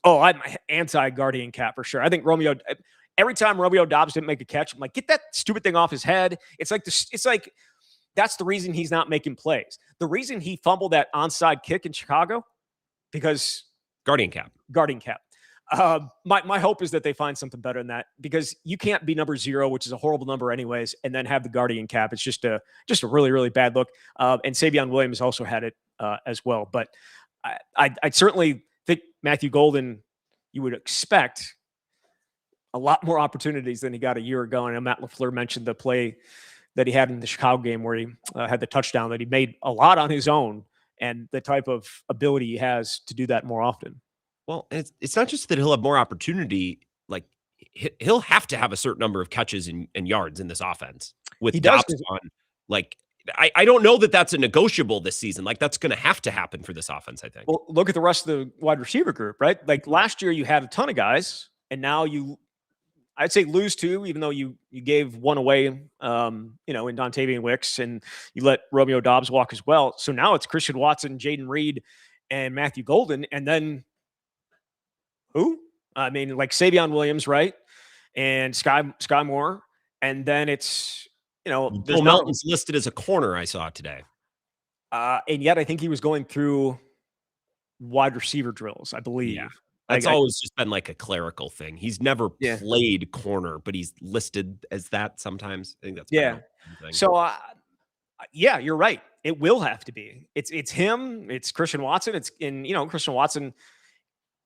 Oh, I'm anti-guardian cap for sure. I think every time Romeo Doubs didn't make a catch, I'm like, get that stupid thing off his head. It's like that's the reason he's not making plays. The reason he fumbled that onside kick in Chicago, because guardian cap. My hope is that they find something better than that, because you can't be number 0, which is a horrible number anyways, and then have the guardian cap. It's just a really, really bad look. And Savion Williams also had it as well. But I certainly think Matthew Golden, you would expect a lot more opportunities than he got a year ago. And Matt LaFleur mentioned the play that he had in the Chicago game where he had the touchdown, that he made a lot on his own, and the type of ability he has to do that more often. Well, it's not just that he'll have more opportunity. Like, he'll have to have a certain number of catches and yards in this offense with Dobbs on. Like, I don't know that that's a negotiable this season. Like, that's going to happen for this offense, I think. Well, look at the rest of the wide receiver group, right? Like last year you had a ton of guys, and now I'd say lose 2, even though you gave one away, in Dontavian Wicks, and you let Romeo Doubs walk as well. So now it's Christian Watson, Jaden Reed, and Matthew Golden, and then who? I mean, like Savion Williams, right? And Sky Moore, and then it's Bill Melton's listed as a corner. I saw it today, and yet I think he was going through wide receiver drills, I believe. Yeah. That's always just been like a clerical thing. He's never played corner, but he's listed as that sometimes. I think that's thing. So, you're right. It will have to be. It's him. It's Christian Watson. It's Christian Watson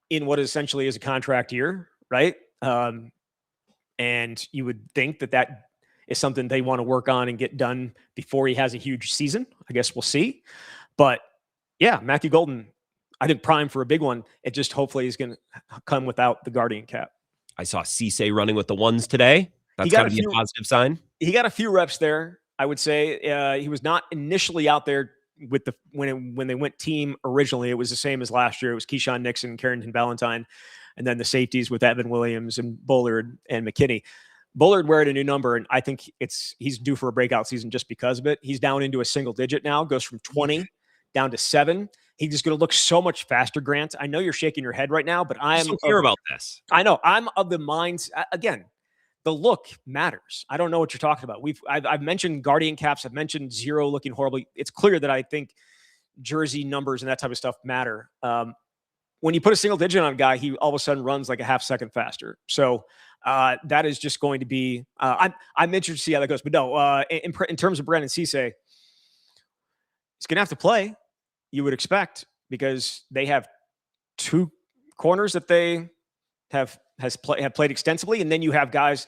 in what essentially is a contract year, right? And you would think that is something they want to work on and get done before he has a huge season. I guess we'll see. But yeah, Matthew Golden, I think prime for a big one. It just hopefully is going to come without the guardian cap. I saw Cisse running with the ones today. That's got to be a positive sign. He got a few reps there, I would say. He was not initially out there with when they went team originally. It was the same as last year. It was Keyshawn Nixon, Carrington Valentine, and then the safeties with Evan Williams and Bullard and McKinney. Bullard wearing a new number, and I think he's due for a breakout season just because of it. He's down into a single digit now, goes from 20 down to 7. He's just going to look so much faster, Grant. I know you're shaking your head right now, but I don't care about this. I know. I'm of the minds, again, the look matters. I don't know what you're talking about. I've mentioned guardian caps. I've mentioned 0 looking horribly. It's clear that I think jersey numbers and that type of stuff matter. When you put a single digit on a guy, he all of a sudden runs like a half second faster. So that is just going to be, I'm interested to see how that goes. But no, in terms of Brandon Cisse, he's going to have to play. You would expect, because they have 2 corners that they have played extensively, and then you have guys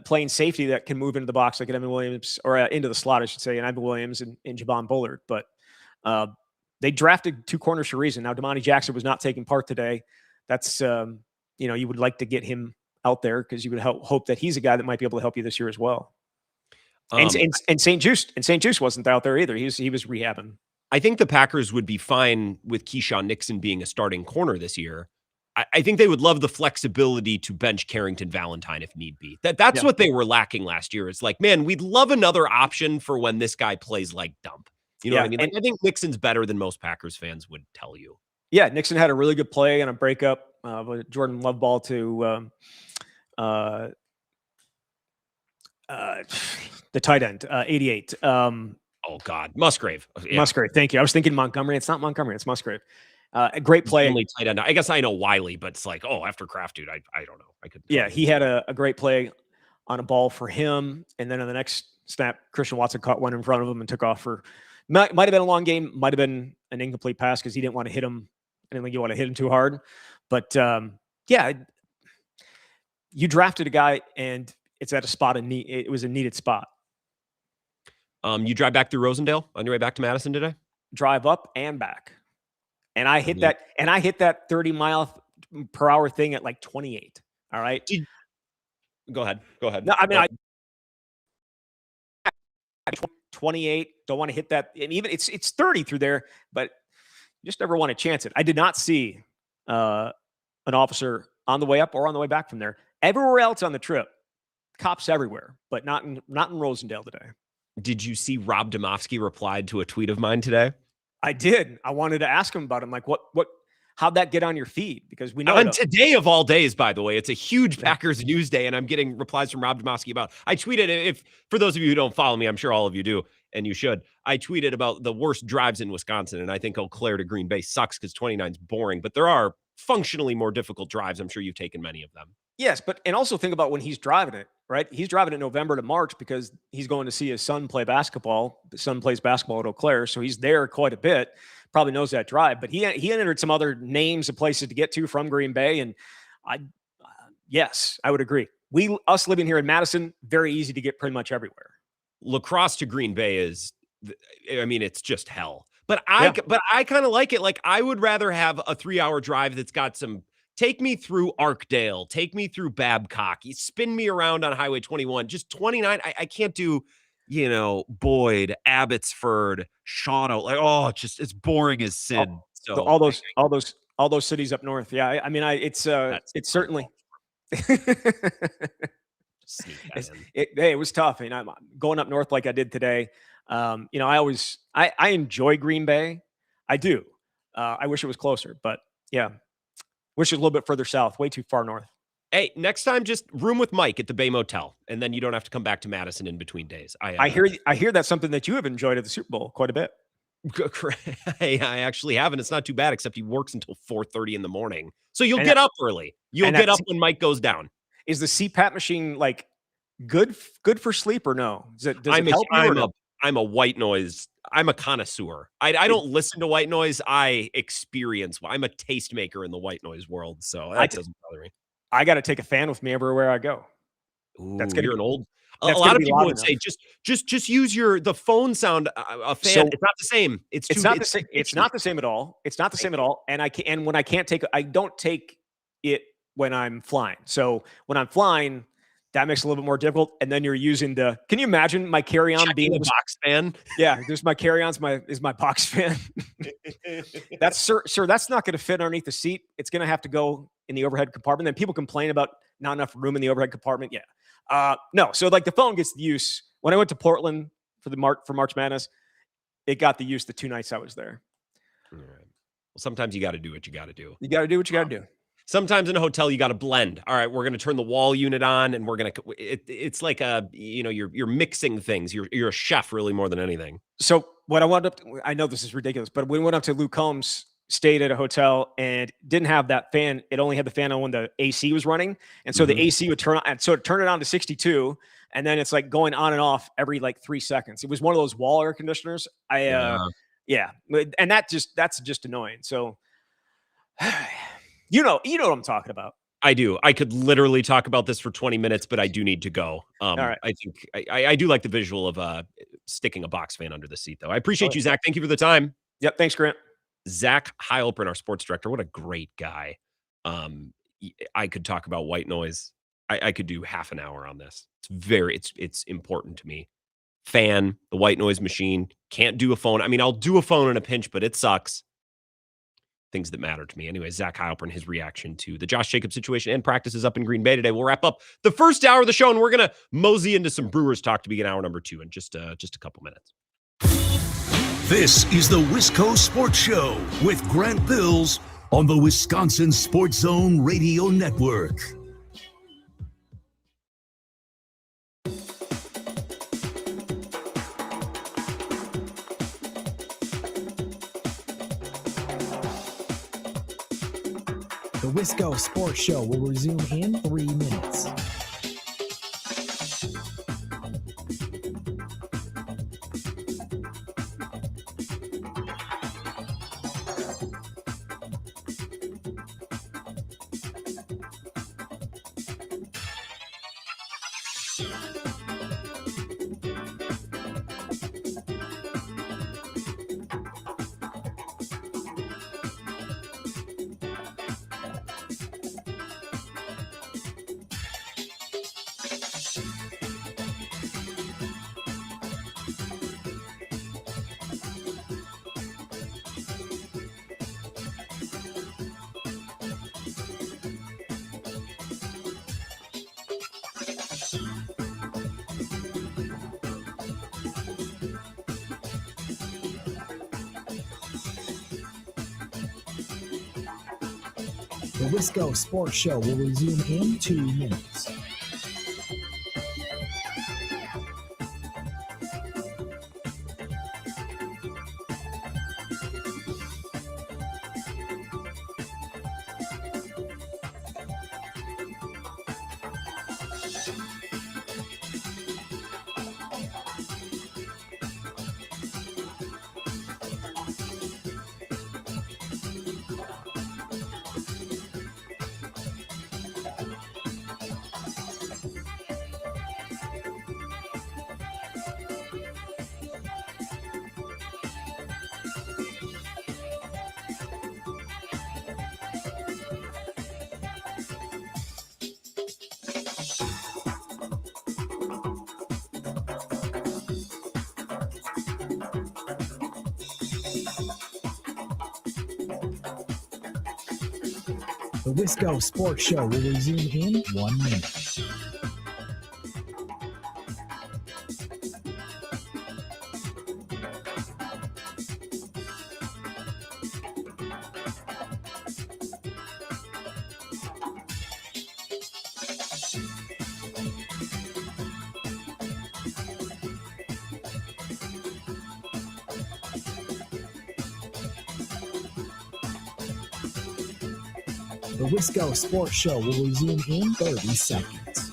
playing safety that can move into the box, like Evan Williams, or into the slot, I should say, and Evan Williams and Javon Bullard. But they drafted 2 corners for a reason. Now, Damani Jackson was not taking part today. That's you would like to get him out there because you would hope that he's a guy that might be able to help you this year as well. And St. Juice wasn't out there either. He was rehabbing. I think the Packers would be fine with Keyshawn Nixon being a starting corner this year. I think they would love the flexibility to bench Carrington Valentine if need be. That's what they were lacking last year. It's like, man, we'd love another option for when this guy plays like dump. You know what I mean? Like, I think Nixon's better than most Packers fans would tell you. Yeah, Nixon had a really good play on a breakup with Jordan Love ball to the tight end, 88. Oh, God. Musgrave. Yeah. Musgrave. Thank you. I was thinking Montgomery. It's not Montgomery. It's Musgrave. A great play. Only tight end. I guess I know Wiley, but it's like, after Kraft, dude, I don't know. Yeah, he had a great play on a ball for him. And then on the next snap, Christian Watson caught one in front of him and took off for, might have been a long game, might have been an incomplete pass because he didn't want to hit him. I didn't think you want to hit him too hard. But you drafted a guy and it's at a spot in need. It was a needed spot. You drive back through Rosendale on your way back to Madison today? Drive up and back. And I hit that 30 mile per hour thing at like 28. All right. Go ahead. No, I mean, 28. Don't want to hit that. And even it's 30 through there, but you just never want to chance it. I did not see an officer on the way up or on the way back from there. Everywhere else on the trip, cops everywhere, but not in Rosendale today. Did you see Rob Domofsky replied to a tweet of mine today? I did. I wanted to ask him about it. I'm like, what? how'd that get on your feed? Because we know on today of all days, by the way, it's a huge Packers news day, and I'm getting replies from Rob Demoski about. I tweeted, if for those of you who don't follow me, I'm sure all of you do, and you should. I tweeted about the worst drives in Wisconsin, and I think Eau Claire to Green Bay sucks because 29 is boring, but there are functionally more difficult drives. I'm sure you've taken many of them. Yes, and also think about when he's driving it, right? He's driving it November to March because he's going to see his son play basketball. His son plays basketball at Eau Claire, so he's there quite a bit. Probably knows that drive, but he entered some other names of places to get to from Green Bay, and yes, I would agree. Us living here in Madison, very easy to get pretty much everywhere. La Crosse to Green Bay is, I mean, it's just hell. But I kind of like it. Like, I would rather have a 3-hour drive that's got some. Take me through Arkdale. Take me through Babcock. You spin me around on Highway 21. Just 29. I can't do, Boyd, Abbotsford, Shawano. Like, it's boring as sin. So all those cities up north. Yeah, I mean, it's certainly. It was tough. And I'm going up north like I did today. I enjoy Green Bay. I do. I wish it was closer, but yeah. Wish it was a little bit further south, way too far north. Hey, next time, just room with Mike at the Bay Motel, and then you don't have to come back to Madison in between days. I hear that's something that you have enjoyed at the Super Bowl quite a bit. I actually haven't. It's not too bad, except he works until 4:30 in the morning. So you'll get up early. You'll get up when Mike goes down. Is the CPAP machine like good for sleep or no? Does it help you? I'm a white noise. I'm a connoisseur. I don't listen to white noise. I experience. I'm a tastemaker in the white noise world, so that doesn't bother me. I got to take a fan with me everywhere I go. Ooh, you're an old. A lot of people would say just use the phone sound. A fan. So, it's not the same. It's not the same. It's not the same at all. It's not the same at all. And when I can't take, I don't take it when I'm flying. So when I'm flying, that makes it a little bit more difficult. And then you're using can you imagine my carry-on being a box fan? Yeah, there's my carry-ons, is my box fan. That's sir, that's not going to fit underneath the seat. It's going to have to go in the overhead compartment. Then people complain about not enough room in the overhead compartment. Yeah. No. So like the phone gets the use. When I went to Portland for March Madness, it got the use the 2 nights I was there. All right. Well, sometimes you got to do what you got to do. You got to do what you got to do. Sometimes in a hotel, you got to blend. All right, we're going to turn the wall unit on, and we're going to. It's like you're mixing things. You're a chef really more than anything. So what I wound up, I know this is ridiculous, but we went up to Luke Combs, stayed at a hotel, and didn't have that fan. It only had the fan on when the AC was running, and so the AC would turn on, and so it turned it on to 62, and then it's like going on and off every like 3 seconds. It was one of those wall air conditioners. And that's just annoying. So. You know what I'm talking about. I do. I could literally talk about this for 20 minutes, but I do need to go. All right. I think I do like the visual of sticking a box fan under the seat, though. I appreciate you, Zach. Thank you for the time. Yep. Thanks, Grant. Zach Heilprin, our sports director. What a great guy. I could talk about white noise. I could do half an hour on this. It's important to me. Fan, the white noise machine. Can't do a phone. I mean, I'll do a phone in a pinch, but it sucks. Things that matter to me. Anyway, Zach Heilprin, his reaction to the Josh Jacobs situation and practices up in Green Bay today. We'll wrap up the first hour of the show, and we're going to mosey into some Brewers talk to begin hour number 2 in just a couple minutes. This is the Wisco Sports Show with Grant Bills on the Wisconsin Sports Zone Radio Network. The Wisco Sports Show will resume in 3 minutes. The Wisco Sports Show will resume in 2 minutes. The Wisco Sports Show will resume in 1 minute. The Wisco Sports Show will resume in 30 seconds.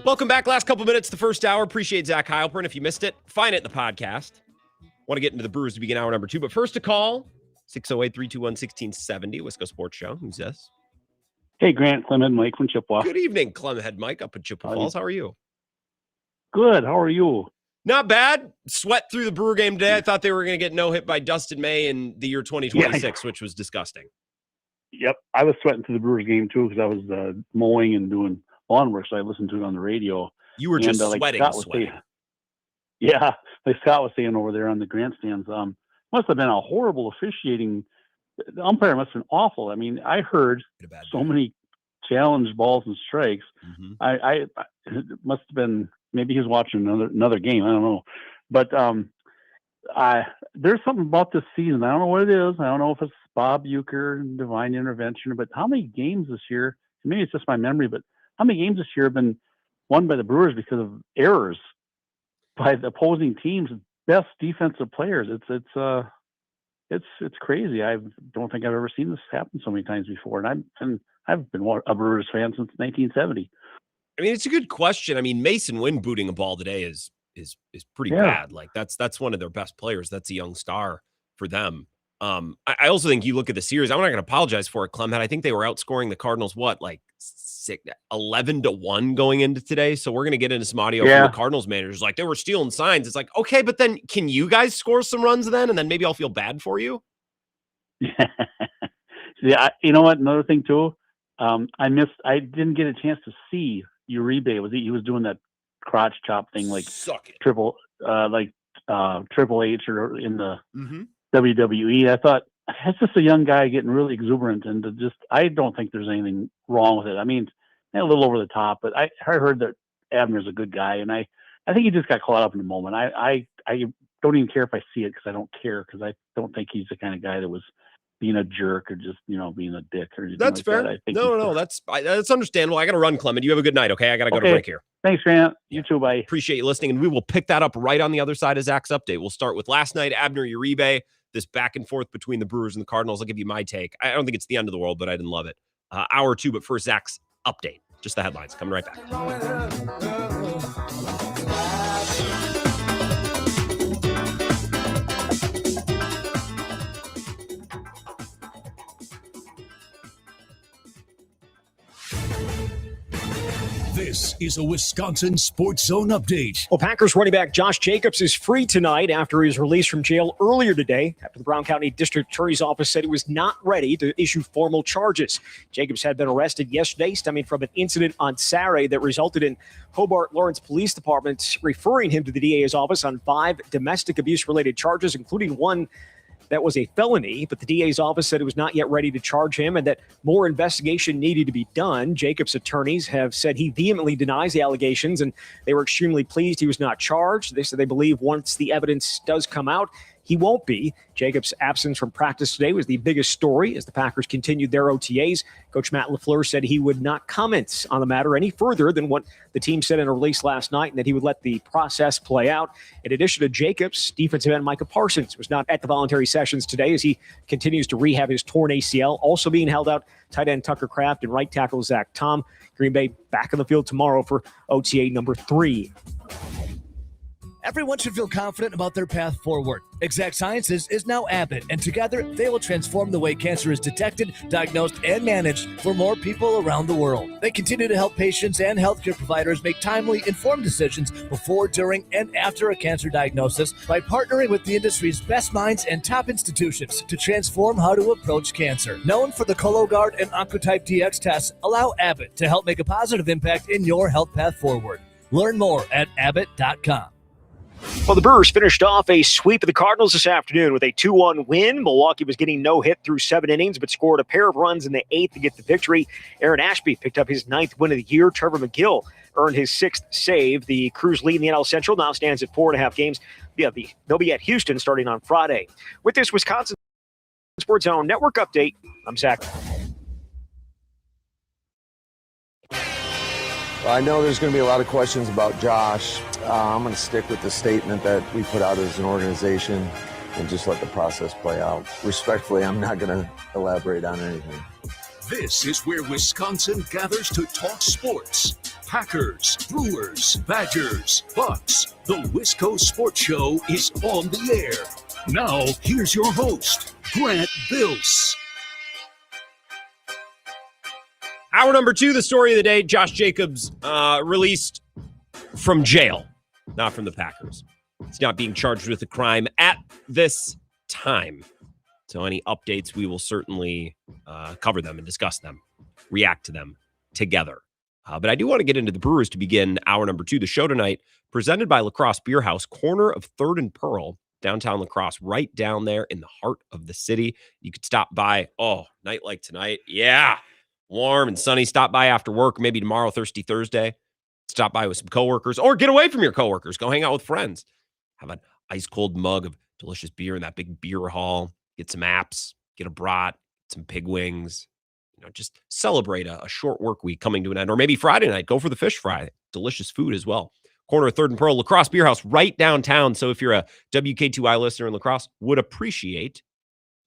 Welcome back. Last couple minutes, the first hour. Appreciate Zach Heilprin. If you missed it, find it in the podcast. Want to get into the Brewers to begin hour number 2. But first, a call, 608-321-1670, Wisco Sports Show. Who's this? Hey, Grant, Clement, Mike from Chippewa. Good evening, Clement Mike up at Chippewa Falls. How are you? Good. How are you? Not bad. Sweat through the Brewer game today. I thought they were going to get no hit by Dustin May in the year 2026, which was disgusting. Yep. I was sweating through the Brewers game, too, because I was mowing and doing lawn work, so I listened to it on the radio. You were just sweating. Like Scott was saying over there on the grandstands, must have been a horrible officiating. The umpire must have been awful. I mean, I heard so many challenged balls and strikes. Mm-hmm. I it must have been, maybe he was watching another game. I don't know, but there's something about this season. I don't know what it is. I don't know if it's Bob Uecker and divine intervention, but how many games this year? Maybe it's just my memory, but how many games this year have been won by the Brewers because of errors by the opposing team's best defensive players? It's crazy. I don't think I've ever seen this happen so many times before. And I've been a Brewers fan since 1970. I mean, it's a good question. I mean, Mason Wynn booting a ball today is pretty bad. Like that's one of their best players. That's a young star for them. I also think you look at the series. I'm not going to apologize for it, Clement. I think they were outscoring the Cardinals 11-1 going into today. So we're going to get into some audio from the Cardinals managers. Like, they were stealing signs. It's like, okay, but then can you guys score some runs then? And then maybe I'll feel bad for you. Yeah. You know what? Another thing too. I didn't get a chance to see Uribe. He was doing that crotch chop thing, like Triple H or in the WWE. I thought, that's just a young guy getting really exuberant, and I don't think there's anything wrong with it. I mean, a little over the top, but I heard that Abner's a good guy, and I think he just got caught up in the moment. I don't even care if I see it, because I don't care, because I don't think he's the kind of guy that was being a jerk or just, being a dick or anything. That's fair. I think no, that's understandable. I got to run, Clement. You have a good night. Okay. I got to go to break here. Thanks, Grant. You too. Bye. Appreciate you listening. And we will pick that up right on the other side of Zach's update. We'll start with last night, Abner Uribe, this back and forth between the Brewers and the Cardinals. I'll give you my take. I don't think it's the end of the world, but I didn't love it. Hour 2, but first, Zach's update. Just the headlines. Coming right back. This This is a Wisconsin Sports Zone update. Well, Packers running back Josh Jacobs is free tonight after he was released from jail earlier today after the Brown County District Attorney's Office said he was not ready to issue formal charges. Jacobs had been arrested yesterday stemming from an incident on Saturday that resulted in Hobart Lawrence Police Department referring him to the DA's office on 5 domestic abuse-related charges, including one that was a felony, but the DA's office said it was not yet ready to charge him and that more investigation needed to be done. Jacobs' attorneys have said he vehemently denies the allegations, and they were extremely pleased he was not charged. They said they believe once the evidence does come out, he won't be. Jacobs' absence from practice today was the biggest story as the Packers continued their OTAs. Coach Matt LaFleur said he would not comment on the matter any further than what the team said in a release last night, and that he would let the process play out. In addition to Jacobs, defensive end Micah Parsons was not at the voluntary sessions today as he continues to rehab his torn ACL. Also being held out, tight end Tucker Kraft and right tackle Zach Tom. Green Bay back on the field tomorrow for OTA number 3. Everyone should feel confident about their path forward. Exact Sciences is now Abbott, and together they will transform the way cancer is detected, diagnosed, and managed for more people around the world. They continue to help patients and healthcare providers make timely, informed decisions before, during, and after a cancer diagnosis by partnering with the industry's best minds and top institutions to transform how to approach cancer. Known for the Cologuard and Oncotype DX tests, allow Abbott to help make a positive impact in your health path forward. Learn more at abbott.com. Well, the Brewers finished off a sweep of the Cardinals this afternoon with a 2-1 win. Milwaukee was getting no hit through 7 innings, but scored a pair of runs in the 8th to get the victory. Aaron Ashby picked up his 9th win of the year. Trevor McGill earned his 6th save. The Crews lead in the NL Central now stands at 4.5 games. They'll be at Houston starting on Friday. With this Wisconsin Sports Zone Network update, I'm Zach. I know there's going to be a lot of questions about Josh. I'm going to stick with the statement that we put out as an organization and just let the process play out. Respectfully, I'm not going to elaborate on anything. This is where Wisconsin gathers to talk sports. Packers, Brewers, Badgers, Bucks. The Wisco Sports Show is on the air. Now, here's your host, Grant Bills. Hour number 2, the story of the day. Josh Jacobs released from jail, not from the Packers. He's not being charged with a crime at this time. So any updates, we will certainly cover them and discuss them, react to them together. But I do want to get into the Brewers to begin hour number 2. The show tonight, presented by La Crosse Beer House, corner of 3rd and Pearl, downtown La Crosse, right down there in the heart of the city. You could stop by, night like tonight. Yeah. Warm and sunny. Stop by after work, maybe tomorrow, Thirsty Thursday. Stop by with some coworkers or get away from your coworkers. Go hang out with friends. Have an ice cold mug of delicious beer in that big beer hall. Get some apps, get a brat, some pig wings. Just celebrate a short work week coming to an end. Or maybe Friday night, go for the fish fry. Delicious food as well. Corner of 3rd and Pearl, La Crosse Beer House, right downtown. So if you're a WK2I listener in La Crosse, would appreciate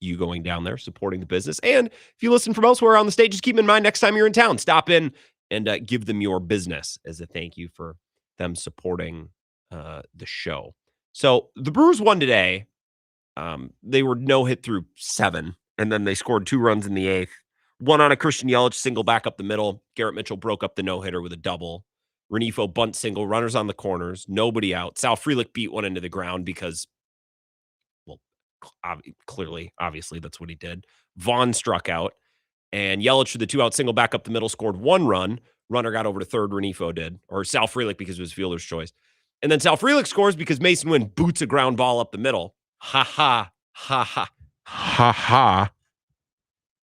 you going down there, supporting the business. And if you listen from elsewhere on the state, just keep in mind next time you're in town, stop in and give them your business as a thank you for them supporting the show. So the Brewers won today. They were no hit through 7, and then they scored 2 runs in the 8th. One on a Christian Yelich single back up the middle. Garrett Mitchell broke up the no-hitter with a double. Renifo bunt single, runners on the corners, nobody out. Sal Frelick beat one into the ground because, clearly, obviously, that's what he did. Vaughn struck out, and Yelich with the 2-out single back up the middle scored 1 run. Runner got over to 3rd, Renifo did, or Sal Frelick because it was fielder's choice. And then Sal Frelick scores because Mason Wynn boots a ground ball up the middle. Ha ha, ha ha, ha ha.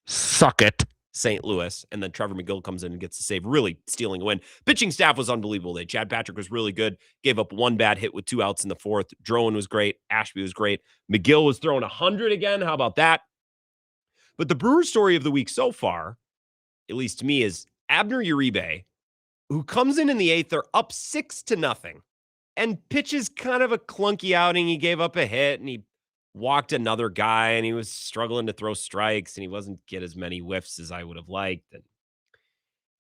Suck it, St. Louis. And then Trevor McGill comes in and gets the save, really stealing a win. Pitching staff was unbelievable today. Chad Patrick was really good. Gave up 1 bad hit with 2 outs in the 4th. Drowan was great. Ashby was great. McGill was throwing 100 again. How about that? But the Brewers story of the week so far, at least to me, is Abner Uribe, who comes in the 8th. They're up 6-0 and pitches kind of a clunky outing. He gave up a hit and he walked another guy, and he was struggling to throw strikes, and he wasn't get as many whiffs as I would have liked. And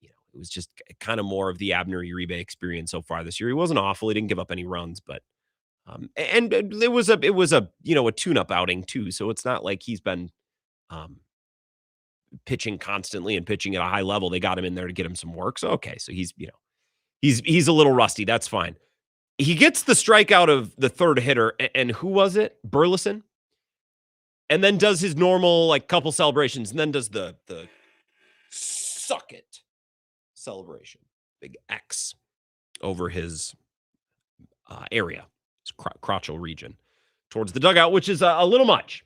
it was just kind of more of the Abner Uribe experience so far this year. He wasn't awful. He didn't give up any runs, but and it was a a tune-up outing too. So it's not like he's been pitching constantly and pitching at a high level. They got him in there to get him some work. So okay, so he's He's a little rusty. That's fine. He gets the strikeout of the third hitter, and who was it? Burleson? And then does his normal, like, couple celebrations, and then does the suck it celebration. Big X over his area, his crotchal region, towards the dugout, which is a little much.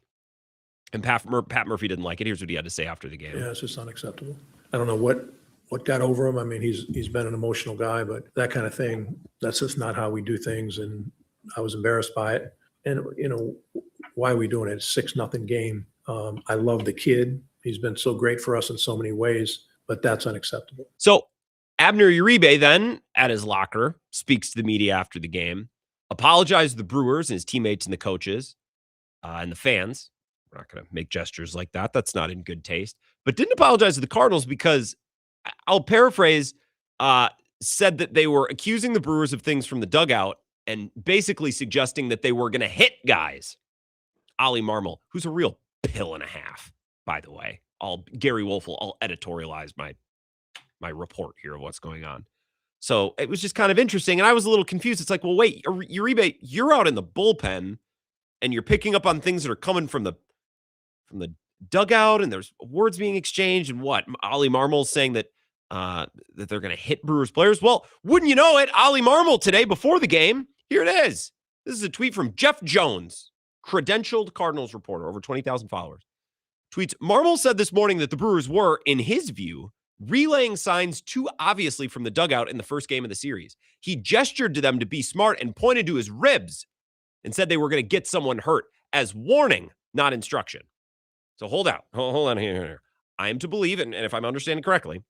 And Pat Murphy didn't like it. Here's what he had to say after the game. Yeah, it's just unacceptable. I don't know what got over him. I mean, he's been an emotional guy, but that kind of thing, that's just not how we do things. And I was embarrassed by it. And, why are we doing it? It's 6-0 game. I love the kid. He's been so great for us in so many ways, but that's unacceptable. So Abner Uribe then, at his locker, speaks to the media after the game, apologized to the Brewers and his teammates and the coaches and the fans. We're not going to make gestures like that. That's not in good taste. But didn't apologize to the Cardinals because, I'll paraphrase, said that they were accusing the Brewers of things from the dugout and basically suggesting that they were going to hit guys. Ollie Marmol, who's a real pill and a half, by the way. Gary Wolf will editorialize my report here of what's going on. So it was just kind of interesting. And I was a little confused. It's like, well, wait, Uribe, you're out in the bullpen and you're picking up on things that are coming from the dugout and there's words being exchanged and what? Ollie Marmol's saying that they're going to hit Brewers players. Well, wouldn't you know it? Ollie Marmol today before the game. Here it is. This is a tweet from Jeff Jones, credentialed Cardinals reporter, over 20,000 followers. Tweets, Marmol said this morning that the Brewers were, in his view, relaying signs too obviously from the dugout in the first game of the series. He gestured to them to be smart and pointed to his ribs and said they were going to get someone hurt as warning, not instruction. So hold on here. I am to believe, and if I'm understanding correctly,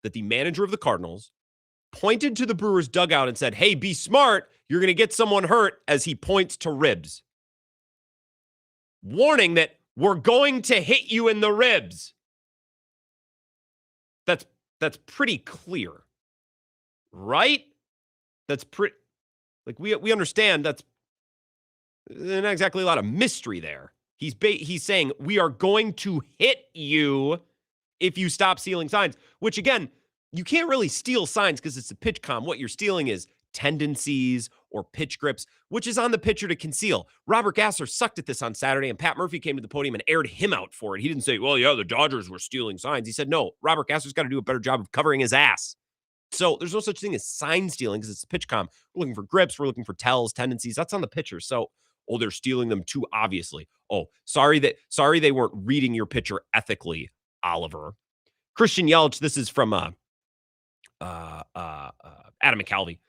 that the manager of the Cardinals pointed to the Brewers dugout and said, hey, be smart. You're going to get someone hurt, as he points to ribs. Warning that we're going to hit you in the ribs. That's pretty clear, right? That's pretty, like, we understand that's not exactly a lot of mystery there. He's saying we are going to hit you if you stop stealing signs, which, again, you can't really steal signs because it's a pitch comm. What you're stealing is tendencies or pitch grips, which is on the pitcher to conceal. Robert Gasser sucked at this on Saturday, and Pat Murphy came to the podium and aired him out for it. He didn't say, well, yeah, the Dodgers were stealing signs. He said, no, Robert Gasser's got to do a better job of covering his ass. So there's no such thing as sign stealing because it's a pitch comm. We're looking for grips. We're looking for tells, tendencies. That's on the pitcher. So, they're stealing them too obviously. Oh, sorry they weren't reading your pitcher ethically, Oliver. Christian Yelich, this is from Adam McCalvey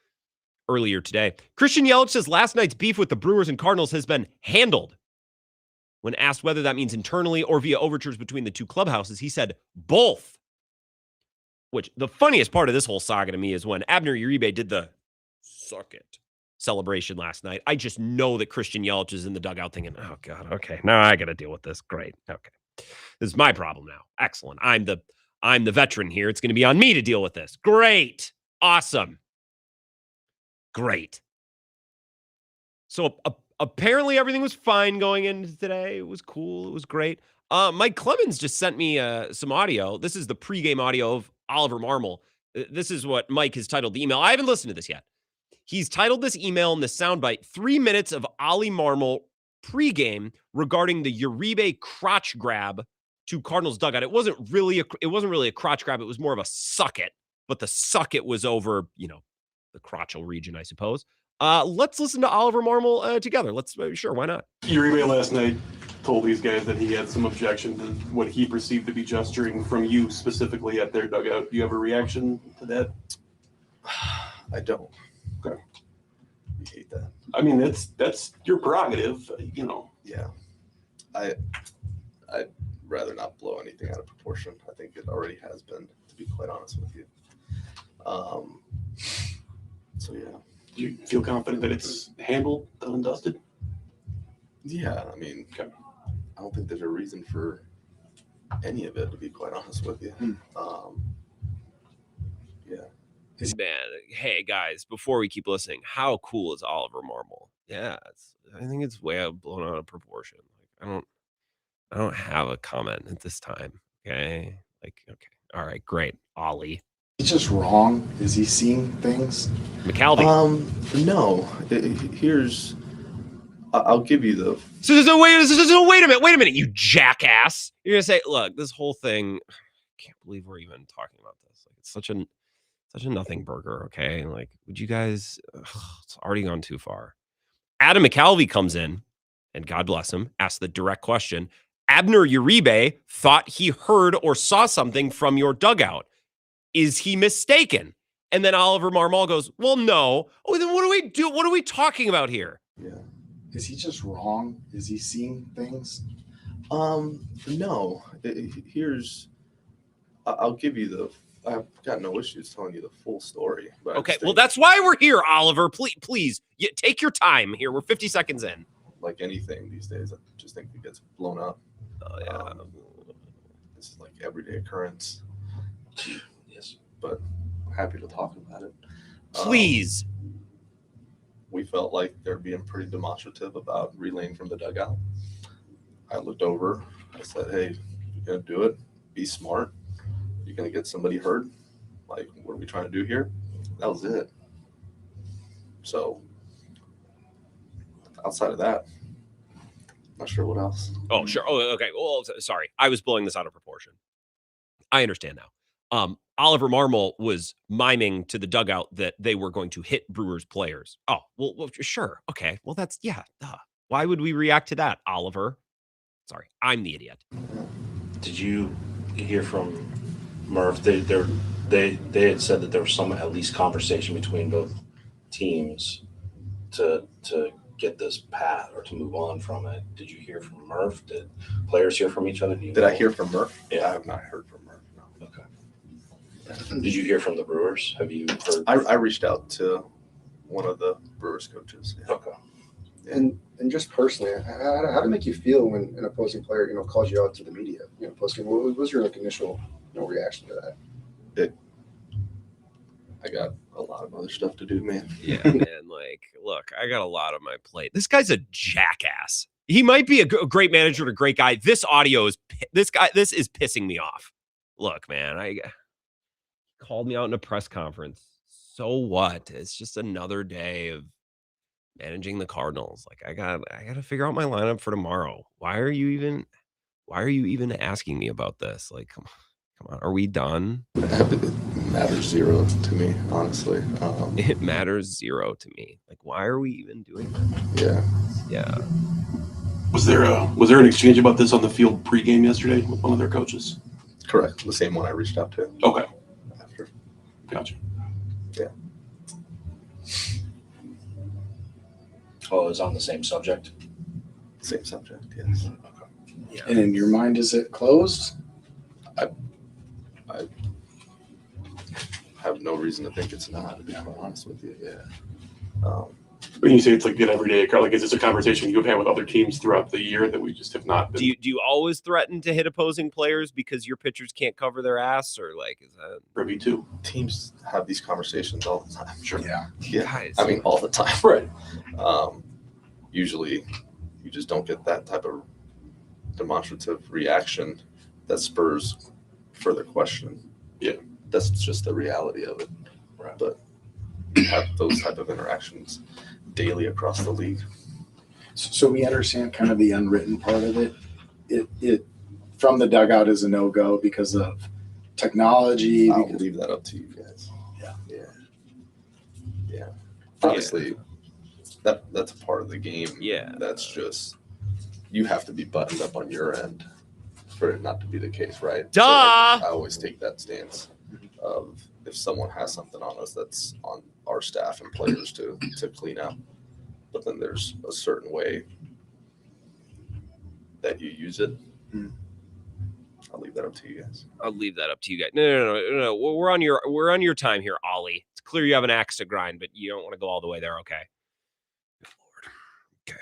earlier today. Christian Yelich says last night's beef with the Brewers and Cardinals has been handled. When asked whether that means internally or via overtures between the two clubhouses, he said both. Which, the funniest part of this whole saga to me is when Abner Uribe did the suck it celebration last night. I just know that Christian Yelich is in the dugout thinking, oh God, okay, now I got to deal with this. Great. Okay. This is my problem now. Excellent. I'm the veteran here. It's going to be on me to deal with this. Great. Awesome. Great. So apparently everything was fine going into today. It was cool. It was great. Mike Clemens just sent me some audio. This is the pregame audio of Oliver Marmol. This is what Mike has titled the email. I haven't listened to this yet. He's titled this email in the soundbite, 3 minutes of Ollie Marmol pregame regarding the Uribe crotch grab to Cardinals dugout. It wasn't really a crotch grab. It was more of a suck it, but the suck it was over, the crotchal region, I suppose. Let's listen to Oliver Marmol together. Sure, why not? Uribe last night told these guys that he had some objection to what he perceived to be gesturing from you specifically at their dugout. Do you have a reaction to that? I don't. Okay. You hate that. I mean, that's your prerogative, Yeah. I'd rather not blow anything out of proportion. I think it already has been, to be quite honest with you. So, yeah. Do you feel confident that it's handled, done and dusted? Yeah, I mean, okay. I don't think there's a reason for any of it, to be quite honest with you. Yeah. Man, hey guys, before we keep listening, how cool is Oliver Marmol? Yeah, I think it's way blown out of proportion. Like, I don't have a comment at this time. Okay, okay, all right, great, Ollie. He's just wrong. Is he seeing things? McAlvey. No. I'll give you the. So wait a minute, you jackass. You're gonna say, look, this whole thing. I can't believe we're even talking about this. Like, it's such a nothing burger. Okay, like, would you guys? It's already gone too far. Adam McAlvey comes in, and God bless him, asks the direct question. Abner Uribe thought he heard or saw something from your dugout. Is he mistaken? And then Oliver Marmol goes, well, no. Oh, then what do we do? What are we talking about here? Yeah. Is he just wrong? Is he seeing things? No. I'll give you the. I've got no issues telling you the full story. But Okay, well, that's why we're here, Oliver. Please, take your time here. We're 50 seconds in. Like anything these days, I just think it gets blown up. Oh, yeah. This is like everyday occurrence. Yes. But happy to talk about it. Please. We felt like they're being pretty demonstrative about relaying from the dugout. I looked over. I said, hey, you're going to do it. Be smart. You're going to get somebody hurt. Like, what are we trying to do here? That was it. So, outside of that, not sure what else. Oh, sure. Oh, okay. Well, sorry. I was blowing this out of proportion. I understand now. Oliver Marmol was miming to the dugout that they were going to hit Brewers players. Oh, well sure. Okay. Well, that's, yeah. Duh. Why would we react to that, Oliver? Sorry, I'm the idiot. Did you hear from Murph? They had said that there was some at least conversation between both teams to get this path or to move on from it. Did you hear from Murph? Did players hear from each other? Did I hear from Murph? Yeah. I have not heard from Murph. No. Okay. Did you hear from the Brewers? Have you heard? I reached out to one of the Brewers coaches. Yeah. Okay. And just personally, how did it make you feel when an opposing player, calls you out to the media, post game? What was your initial, reaction to that? I got a lot of other stuff to do, man. Yeah, man. Like, look, I got a lot on my plate. This guy's a jackass. He might be a great manager and a great guy. This audio is this is pissing me off. Look, man, I called me out in a press conference. So what? It's just another day of managing the Cardinals. Like, I got to figure out my lineup for tomorrow. Why are you even asking me about this? Like, come on, are we done? It matters zero to me, honestly. It matters zero to me. Like, why are we even doing that? Yeah. Was there an exchange about this on the field pregame yesterday with one of their coaches? Correct. The same one I reached out to. Okay. After. Gotcha. Yeah. Oh, it was on the same subject? Same subject, yes. Okay. Yeah. And in your mind, is it closed? I have no reason to think it's not, to be quite honest with you. Yeah. When you say it's like an everyday, like, is this a conversation you've had with other teams throughout the year that we just have not been? Do you always threaten to hit opposing players because your pitchers can't cover their ass, or like, is that privy to? Teams have these conversations all the time. Sure. Yeah. Guys. I mean, all the time. Right. Usually, you just don't get that type of demonstrative reaction that spurs further question. Yeah. That's just the reality of it. Right. But we have those type of interactions daily across the league. So we understand kind of the unwritten part of it. It from the dugout is a no-go because of technology. I'll leave that up to you guys. Yeah. Honestly, that's a part of the game. Yeah. That's just, you have to be buttoned up on your end for it not to be the case, right? Duh! So, like, I always take that stance of if someone has something on us, that's on our staff and players to clean up. But then there's a certain way that you use it. I'll leave that up to you guys. I'll leave that up to you guys. No. We're on your time here, Ollie. It's clear you have an axe to grind, but you don't want to go all the way there. Okay. Good Lord. Okay.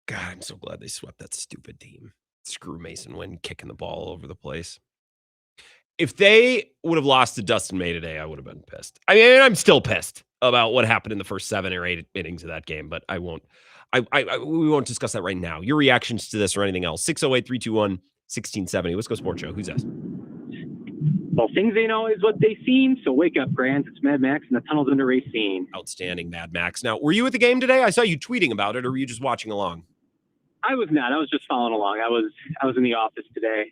God, I'm so glad they swept that stupid team. Screw Mason Wynn kicking the ball all over the place. If they would have lost to Dustin May today, I would have been pissed. I mean, I'm still pissed about what happened in the first 7 or 8 innings of that game, but I won't. We won't discuss that right now. Your reactions to this or anything else? 608-321-1670. Let's go Sports Show. Who's this? Well, things ain't always what they seem, so wake up, Grant. It's Mad Max and the Tunnels Under Racine. Outstanding, Mad Max. Now, were you at the game today? I saw you tweeting about it, or were you just watching along? I was not. I was just following along. I was in the office today.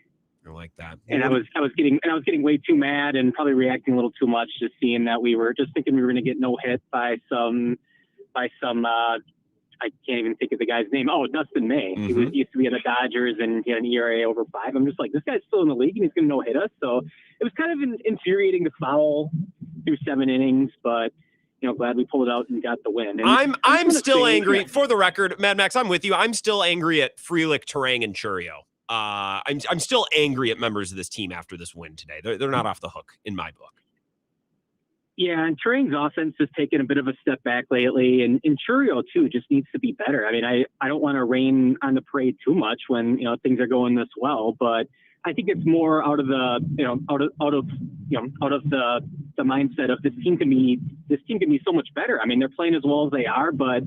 I like that. And I was getting way too mad and probably reacting a little too much, just seeing that we were just thinking we were going to get no hit by some I can't even think of the guy's name. Oh, Dustin May. Mm-hmm. He used to be at the Dodgers and he had an ERA over 5. I'm just like, this guy's still in the league and he's going to no hit us. So it was kind of infuriating to foul through 7 innings, but glad we pulled it out and got the win. And I'm still angry. For the record, Mad Max, I'm with you. I'm still angry at Frelick, Terang, and Churio. I'm still angry at members of this team after this win today. They're not off the hook in my book. Yeah, and Terang's offense has taken a bit of a step back lately, and Churio too just needs to be better. I mean, I don't want to rain on the parade too much when things are going this well, but I think it's more out of the the mindset of this team can be so much better. I mean, they're playing as well as they are, but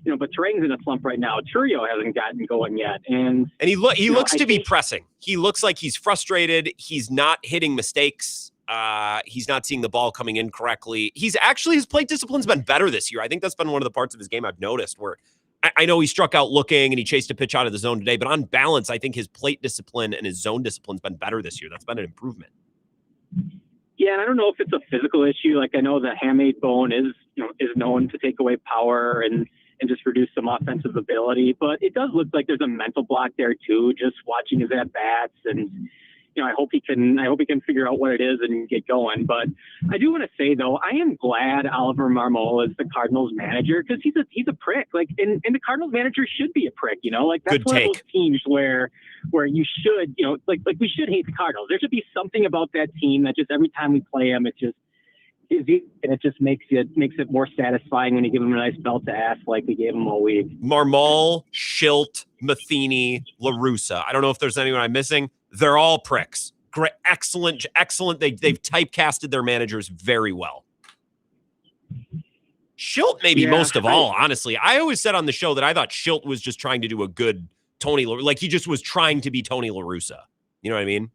Terang's in a slump right now. Churio hasn't gotten going yet, and he looks to be pressing. He looks like he's frustrated. He's not hitting mistakes. He's not seeing the ball coming in correctly. His plate discipline's been better this year. I think that's been one of the parts of his game I've noticed where I know he struck out looking and he chased a pitch out of the zone today, but on balance, I think his plate discipline and his zone discipline's been better this year. That's been an improvement. Yeah, and I don't know if it's a physical issue. Like, I know the hamate bone is known to take away power and just reduce some offensive ability, but it does look like there's a mental block there too, just watching his at-bats. And I hope he can figure out what it is and get going. But I do want to say, though, I am glad Oliver Marmol is the Cardinals manager, because he's a prick. Like, and the Cardinals manager should be a prick. Like, that's one of those teams where you should, like we should hate the Cardinals. There should be something about that team that just every time we play them, it just is, and it just makes it more satisfying when you give them a nice belt to ass like we gave them all week. Marmol, Schilt, Matheny, La Russa. I don't know if there's anyone I'm missing. They're all pricks. Great, excellent. They've typecasted their managers very well. Schilt maybe most of all, honestly. I always said on the show that I thought Schilt was just trying to do a good Tony, like he just was trying to be Tony La Russa. You know what I mean?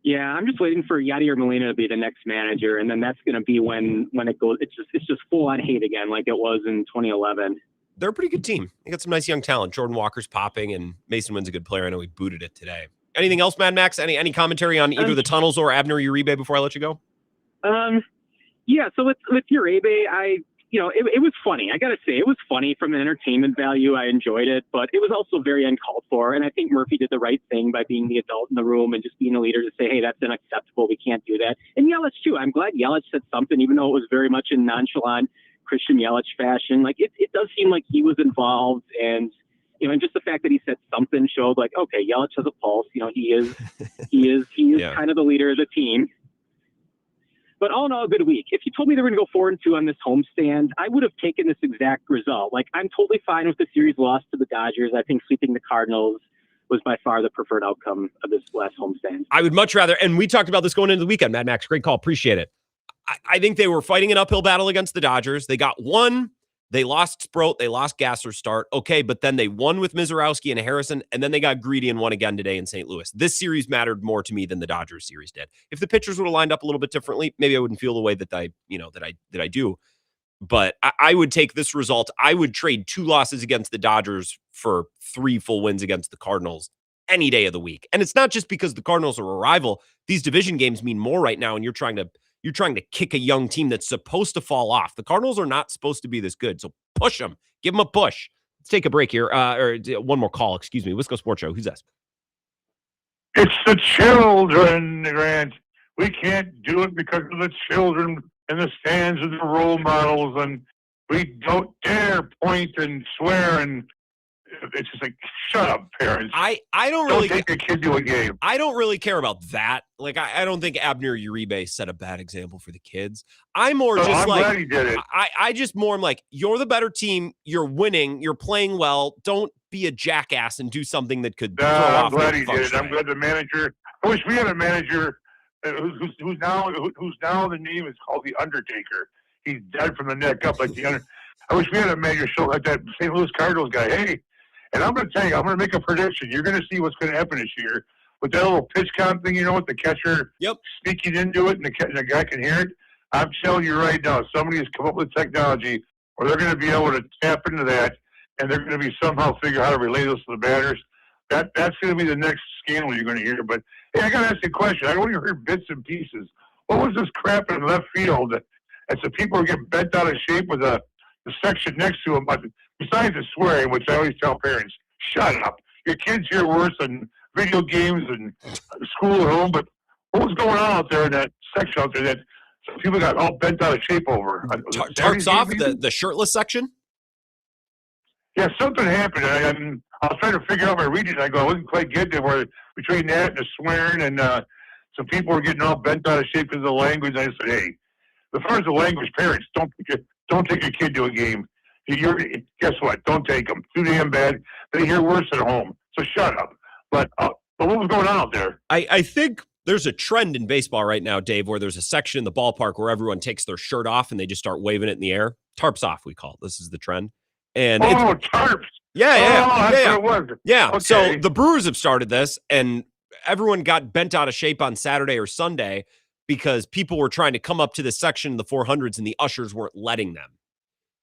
Yeah, I'm just waiting for Yadier Molina to be the next manager, and then that's going to be when it goes. It's just full on hate again, like it was in 2011. They're a pretty good team. They got some nice young talent. Jordan Walker's popping, and Mason Wynn's a good player. I know he booted it today. Anything else, Mad Max? Any commentary on either the Tunnels or Abner Uribe before I let you go? Yeah. So with Uribe, it was funny. I got to say, it was funny from an entertainment value. I enjoyed it, but it was also very uncalled for. And I think Murphy did the right thing by being the adult in the room and just being a leader to say, hey, that's unacceptable. We can't do that. And Yelich too. I'm glad Yelich said something, even though it was very much in nonchalant Christian Yelich fashion. Like it does seem like he was involved, and and just the fact that he said something showed like, okay, Yelich has a pulse. He is kind of the leader of the team. But all in all, a good week. If you told me they were going to go 4-2 on this homestand, I would have taken this exact result. Like, I'm totally fine with the series loss to the Dodgers. I think sweeping the Cardinals was by far the preferred outcome of this last homestand. I would much rather, and we talked about this going into the weekend, Mad Max, great call, appreciate it. I think they were fighting an uphill battle against the Dodgers. They got one. They lost Sproat. They lost Gasser's start. Okay, but then they won with Mizorowski and Harrison, and then they got greedy and won again today in St. Louis. This series mattered more to me than the Dodgers series did. If the pitchers would have lined up a little bit differently, maybe I wouldn't feel the way that I do. But I would take this result. I would trade 2 losses against the Dodgers for 3 full wins against the Cardinals any day of the week. And it's not just because the Cardinals are a rival. These division games mean more right now, and you're trying to kick a young team that's supposed to fall off. The Cardinals are not supposed to be this good. So push them. Give them a push. Let's take a break here. Or one more call. Excuse me. Wisco Sports Show. Who's this? It's the children, Grant. We can't do it because of the children in the stands of the role models. And we don't dare point and swear. And it's just like, shut up, parents. I don't really take your kid to a game. I don't really care about that. Like, I don't think Abner Uribe set a bad example for the kids. I'm more just I'm like, glad he did it. I just more am like, you're the better team. You're winning. You're playing well. Don't be a jackass and do something that could throw off. I'm glad he did it. I'm glad the manager. I wish we had a manager who's now the name is called the Undertaker. He's dead from the neck up like the Under. I wish we had a manager show like that St. Louis Cardinals guy. Hey. And I'm going to tell you, I'm going to make a prediction. You're going to see what's going to happen this year. with that little pitch count thing, with the catcher speaking into it and the guy can hear it. I'm telling you right now, somebody has come up with technology where they're going to be able to tap into that, and they're going to be somehow figure out how to relay this to the batters. That's going to be the next scandal you're going to hear. But hey, I got to ask you a question. I only heard bits and pieces. What was this crap in left field? As the people are getting bent out of shape with the section next to them. But besides the swearing, which I always tell parents, shut up. Your kids hear worse than video games and school at home. But what was going on out there in that section out there that people got all bent out of shape over? Tarps off the shirtless section? Yeah, something happened. I was trying to figure out my region. I go, I wasn't quite getting it. Where between that and the swearing and some people were getting all bent out of shape because of the language. I said, hey, as far as the language, parents, don't take your kid to a game. Guess what? Don't take them. Too damn bad. They hear worse at home. So shut up. But what was going on out there? I think there's a trend in baseball right now, Dave, where there's a section in the ballpark where everyone takes their shirt off and they just start waving it in the air. Tarps off, we call it. This is the trend. And tarps. Yeah. What it was. Yeah. Okay. So the Brewers have started this, and everyone got bent out of shape on Saturday or Sunday because people were trying to come up to the section in the 400s and the ushers weren't letting them.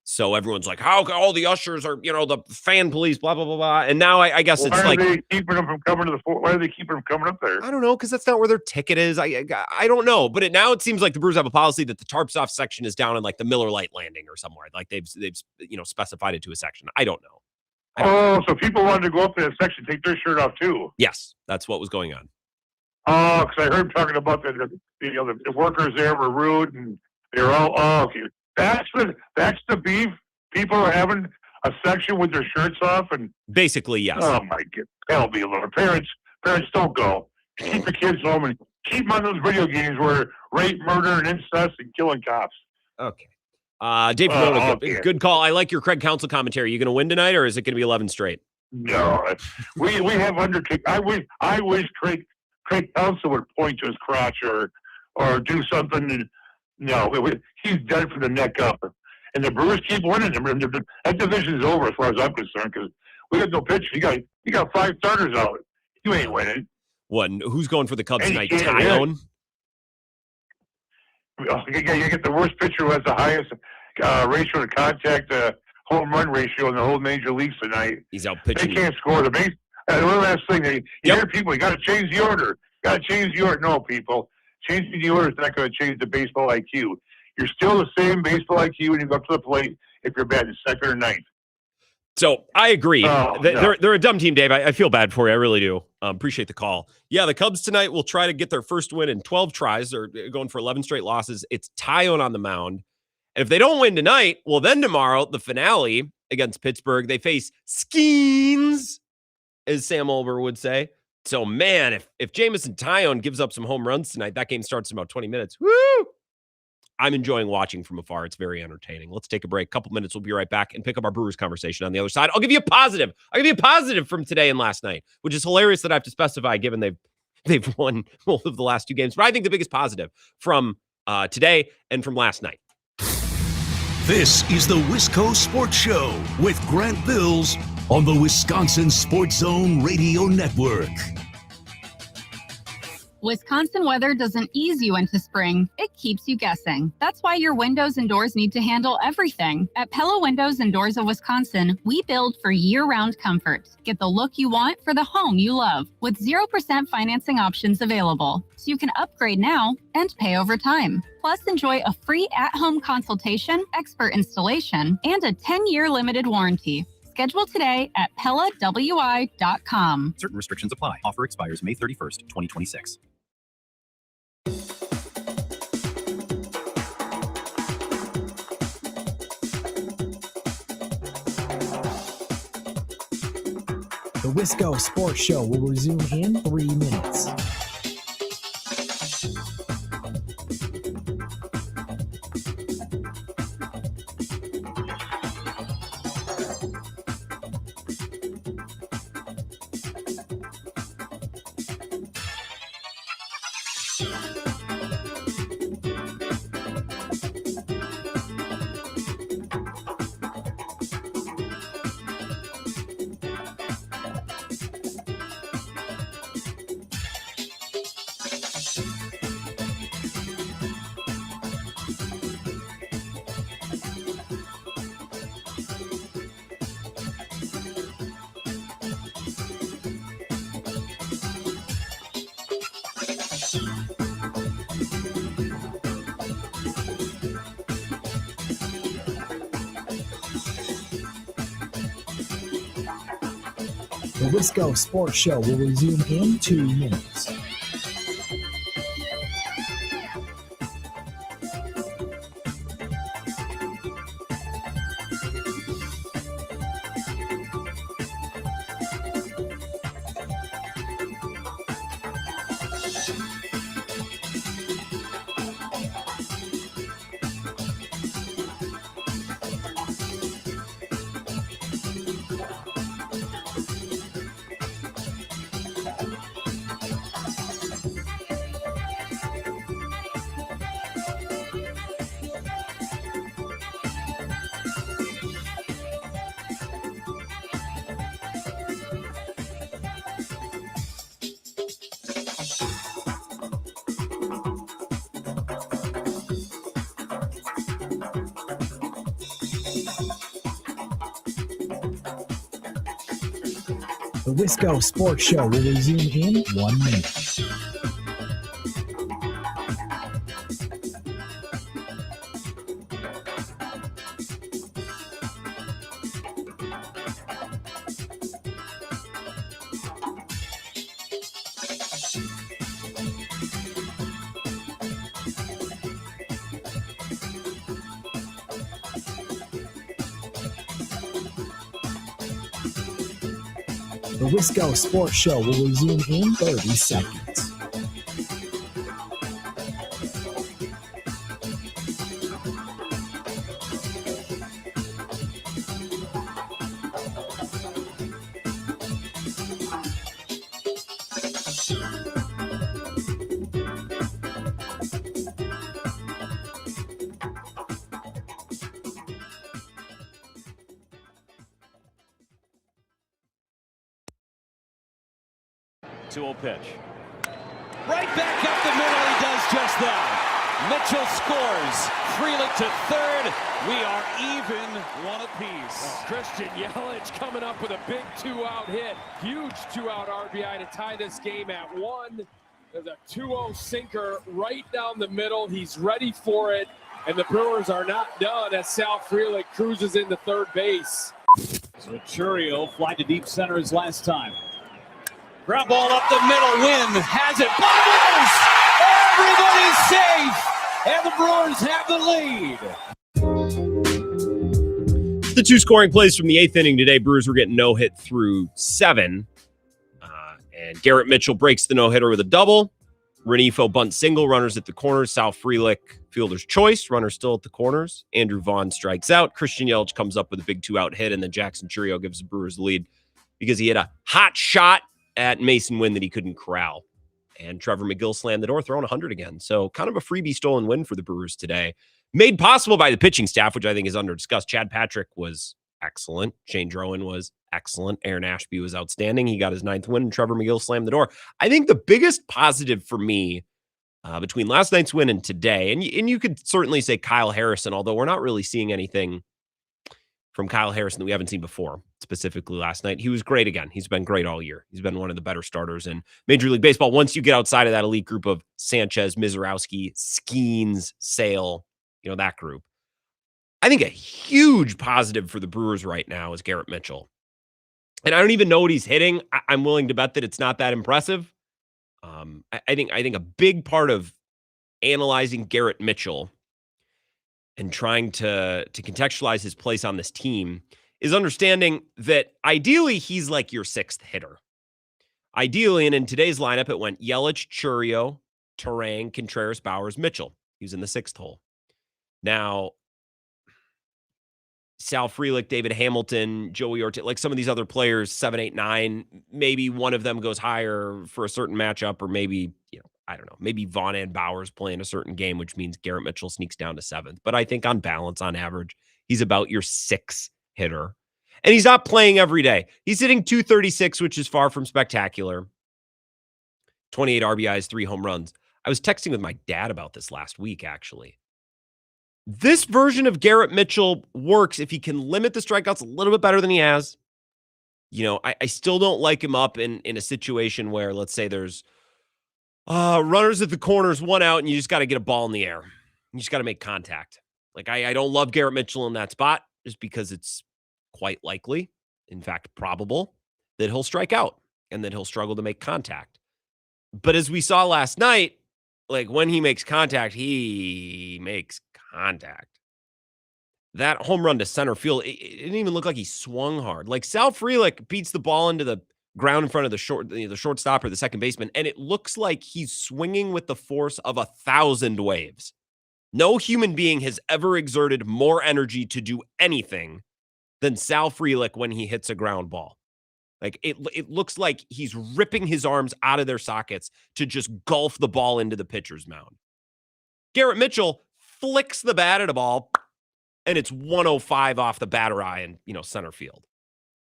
So everyone's like, how all the ushers are, the fan police, blah, blah, blah, blah. And now I guess it's like. Why are they keeping them from coming to the Why are they keeping them coming up there? I don't know, because that's not where their ticket is. I don't know. But now it seems like the Brewers have a policy that the tarps off section is down in like the Miller Lite landing or somewhere. Like they've specified it to a section. I don't know. So people wanted to go up to that section, take their shirt off too. Yes, that's what was going on. Oh, because I heard talking about the workers there were rude and they were all, okay. That's the beef. People are having a section with their shirts off and basically, yes. Oh my God, that'll be a little. Parents, don't go. Keep your kids home and keep them on those video games where rape, murder, and incest and killing cops. Okay. Dave, good call. I like your Craig Counsell commentary. Are you going to win tonight, or is it going to be 11 straight? No, we have undertaken. I wish Craig Counsell would point to his crotch or do something. No, he's dead from the neck up. And the Brewers keep winning. That division is over as far as I'm concerned because we got no pitcher. You got 5 starters out. You ain't winning. What? Who's going for the Cubs tonight? You Tyone? You get the worst pitcher who has the highest ratio to contact home run ratio in the whole major leagues tonight. He's out pitching. They can't score the base. And one last thing, you hear people, you got to change the order. No, people. Changing the order is not going to change the baseball IQ. You're still the same baseball IQ when you go up to the plate if you're batting second or ninth. So I agree. No. They're a dumb team, Dave. I feel bad for you. I really do. Appreciate the call. Yeah, the Cubs tonight will try to get their first win in 12 tries. They're going for 11 straight losses. It's Tyone on the mound. And if they don't win tonight, well, then tomorrow, the finale against Pittsburgh, they face Skeens, as Sam Olber would say. So, man, if Jamison Tyone gives up some home runs tonight, that game starts in about 20 minutes. Woo! I'm enjoying watching from afar. It's very entertaining. Let's take a break. Couple minutes. We'll be right back and pick up our Brewers conversation on the other side. I'll give you a positive. From today and last night, which is hilarious that I have to specify given they've won both of the last 2 games. But I think the biggest positive from today and from last night. This is the Wisco Sports Show with Grant Bills on the Wisconsin Sports Zone Radio Network. Wisconsin weather doesn't ease you into spring. It keeps you guessing. That's why your windows and doors need to handle everything. At Pella Windows and Doors of Wisconsin, we build for year-round comfort. Get the look you want for the home you love with 0% financing options available. So you can upgrade now and pay over time. Plus, enjoy a free at-home consultation, expert installation, and a 10-year limited warranty. Schedule today at PellaWI.com. Certain restrictions apply. Offer expires May 31st, 2026. The Wisco Sports Show will resume in 3 minutes. The Wisco Sports Show will resume in 2 minutes. The Wisco Sports Show will resume in 1 minute. The Wisco Sports Show will resume in 30 seconds. Two-0 pitch. Right back up the middle, he does just that. Mitchell scores. Freeland to third. We are even, one apiece. Christian Yelich coming up with a big 2-out hit. Huge 2-out RBI to tie this game at 1. There's a 2-0 sinker right down the middle. He's ready for it. And the Brewers are not done as Sal Frelick cruises into third base. So Churio fly to deep center his last time. Ground ball up the middle, Wynn has it, bubbles! Everybody's safe, and the Brewers have the lead. The two scoring plays from the 8th inning today. Brewers were getting no-hit through 7. And Garrett Mitchell breaks the no-hitter with a double. Renifo bunt single, runners at the corners. Sal Frelick, fielder's choice, runner still at the corners. Andrew Vaughn strikes out. Christian Yelich comes up with a big 2-out hit, and then Jackson Churio gives the Brewers the lead because he hit a hot shot at Mason Wynn that he couldn't corral. And Trevor McGill slammed the door, throwing 100 again. So kind of a freebie stolen win for the Brewers today. Made possible by the pitching staff, which I think is under discussed. Chad Patrick was excellent. Shane Drowan was excellent. Aaron Ashby was outstanding. He got his 9th win, and Trevor McGill slammed the door. I think the biggest positive for me between last night's win and today, and you could certainly say Kyle Harrison, although we're not really seeing anything from Kyle Harrison that we haven't seen before, specifically last night. He was great again. He's been great all year. He's been one of the better starters in Major League Baseball. Once you get outside of that elite group of Sanchez, Mizorowski, Skeens, Sale, that group. I think a huge positive for the Brewers right now is Garrett Mitchell. And I don't even know what he's hitting. I'm willing to bet that it's not that impressive. I think a big part of analyzing Garrett Mitchell and trying to contextualize his place on this team is understanding that ideally he's like your 6th hitter. Ideally, and in today's lineup, it went Yelich, Churio, Terang, Contreras, Bowers, Mitchell. He was in the 6th hole. Now, Sal Frelick, David Hamilton, Joey Ortiz, like some of these other players, 7, 8, 9, maybe one of them goes higher for a certain matchup, or maybe, I don't know, maybe Vaughn and Bowers play in a certain game, which means Garrett Mitchell sneaks down to 7th. But I think on balance, on average, he's about your 6th hitter. And he's not playing every day. He's hitting .236, which is far from spectacular. 28 RBIs, 3 home runs. I was texting with my dad about this last week, actually. This version of Garrett Mitchell works if he can limit the strikeouts a little bit better than he has. I still don't like him up in a situation where, let's say there's runners at the corners, 1 out, and you just got to get a ball in the air. You just got to make contact. Like, I don't love Garrett Mitchell in that spot just because it's quite likely, in fact, probable, that he'll strike out and that he'll struggle to make contact. But as we saw last night, like when he makes contact, he makes contact. That home run to center field, it didn't even look like he swung hard. Like Sal Frelick beats the ball into the ground in front of the shortstop or the second baseman, and it looks like he's swinging with the force of 1,000 waves. No human being has ever exerted more energy to do anything than Sal Frelick when he hits a ground ball. Like it looks like he's ripping his arms out of their sockets to just golf the ball into the pitcher's mound. Garrett Mitchell flicks the bat at a ball, and it's 105 off the batter eye in, center field.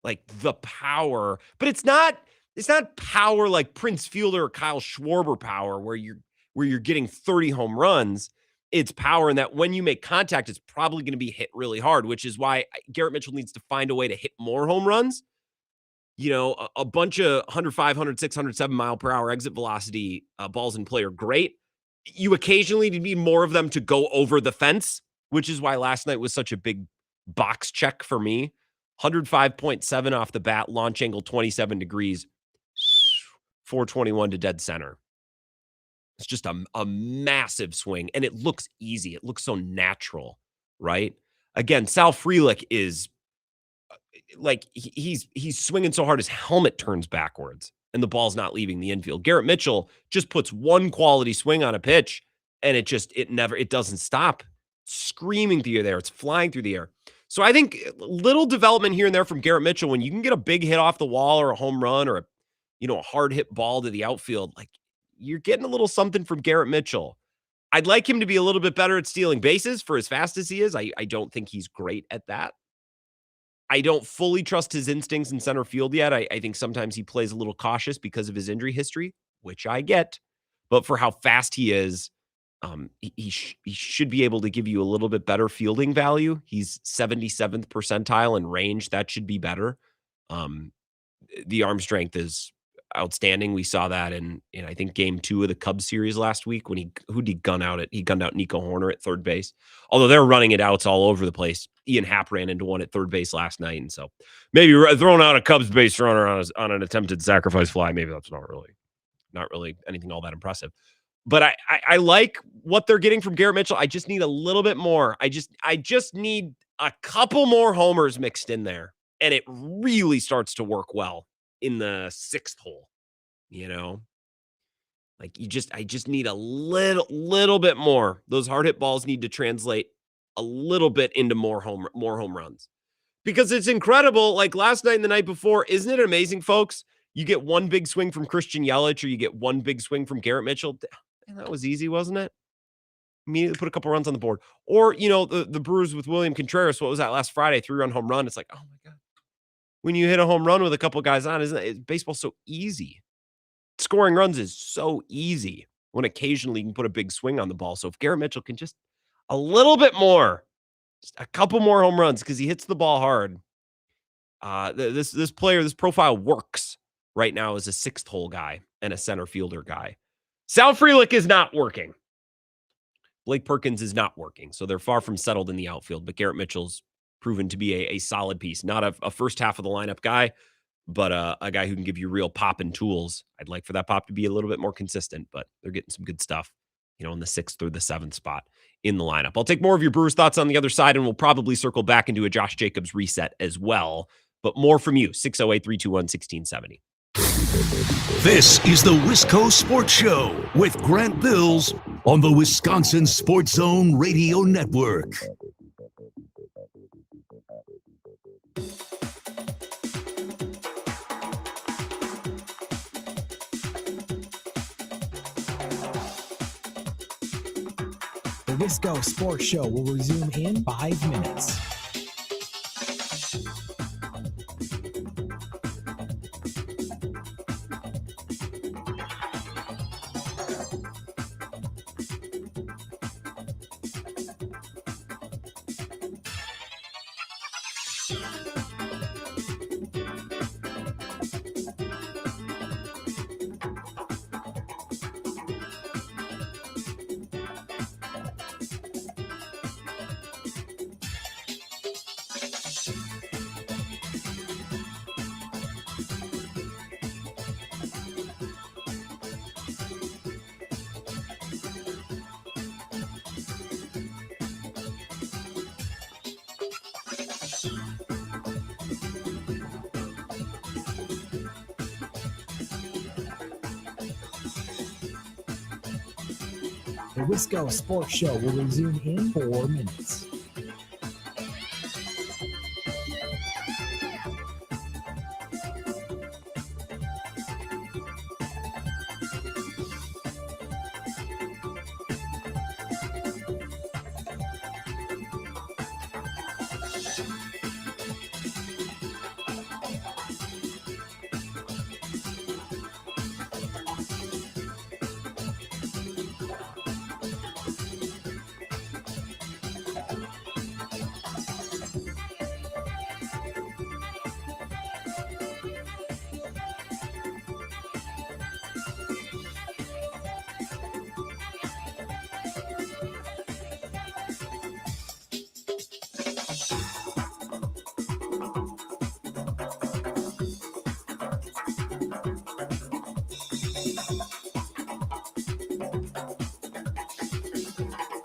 Like the power, but it's not power like Prince Fielder or Kyle Schwarber power where you're getting 30 home runs. It's power in that when you make contact, it's probably going to be hit really hard, which is why Garrett Mitchell needs to find a way to hit more home runs. A bunch of 105, 106, 107 mile per hour exit velocity balls in play are great. You occasionally need more of them to go over the fence, which is why last night was such a big box check for me. 105.7 off the bat, launch angle 27 degrees, 421 to dead center. It's just a massive swing, and it looks easy. It looks so natural, right? Again, Sal Frelick is like he's swinging so hard his helmet turns backwards, and the ball's not leaving the infield. Garrett Mitchell just puts one quality swing on a pitch, and it doesn't stop. Screaming through the air. It's flying through the air. So I think little development here and there from Garrett Mitchell. When you can get a big hit off the wall or a home run or a hard hit ball to the outfield, like you're getting a little something from Garrett Mitchell. I'd like him to be a little bit better at stealing bases for as fast as he is. I don't think he's great at that. I don't fully trust his instincts in center field yet. I think sometimes he plays a little cautious because of his injury history, which I get. But for how fast he is, he should be able to give you a little bit better fielding value. He's 77th percentile in range. That should be better. The arm strength is outstanding. We saw that in I think game 2 of the Cubs series last week when who'd he gun out at? He gunned out Nico Horner at third base. Although they're running it outs all over the place. Ian Happ ran into one at third base last night. And so maybe throwing out a Cubs base runner on an attempted sacrifice fly, maybe that's not really anything all that impressive. But I like what they're getting from Garrett Mitchell. I just need a little bit more. I just need a couple more homers mixed in there, and it really starts to work well in the 6th hole. Like I just need a little bit more. Those hard hit balls need to translate a little bit into more home runs, because it's incredible. Like last night and the night before, isn't it amazing, folks? You get one big swing from Christian Yelich, or you get one big swing from Garrett Mitchell. Man, that was easy, wasn't it? Immediately put a couple runs on the board. Or, the Brewers with William Contreras, what was that last Friday? 3-run home run. It's like, oh my God. When you hit a home run with a couple guys on, isn't it? Baseball's so easy. Scoring runs is so easy when occasionally you can put a big swing on the ball. So if Garrett Mitchell can just a little bit more, just a couple more home runs, because he hits the ball hard. This profile works right now as a 6th hole guy and a center fielder guy. Sal Frelick is not working. Blake Perkins is not working. So they're far from settled in the outfield, but Garrett Mitchell's proven to be a solid piece. Not a first half of the lineup guy, but a guy who can give you real pop and tools. I'd like for that pop to be a little bit more consistent, but they're getting some good stuff, in the 6th or the 7th spot in the lineup. I'll take more of your Brewers thoughts on the other side, and we'll probably circle back into a Josh Jacobs reset as well. But more from you, 608-321-1670. This is the Wisco Sports Show with Grant Bills on the Wisconsin Sports Zone Radio Network. The Wisco Sports Show will resume in 5 minutes. The Wisco Sports Show will resume in 4 minutes.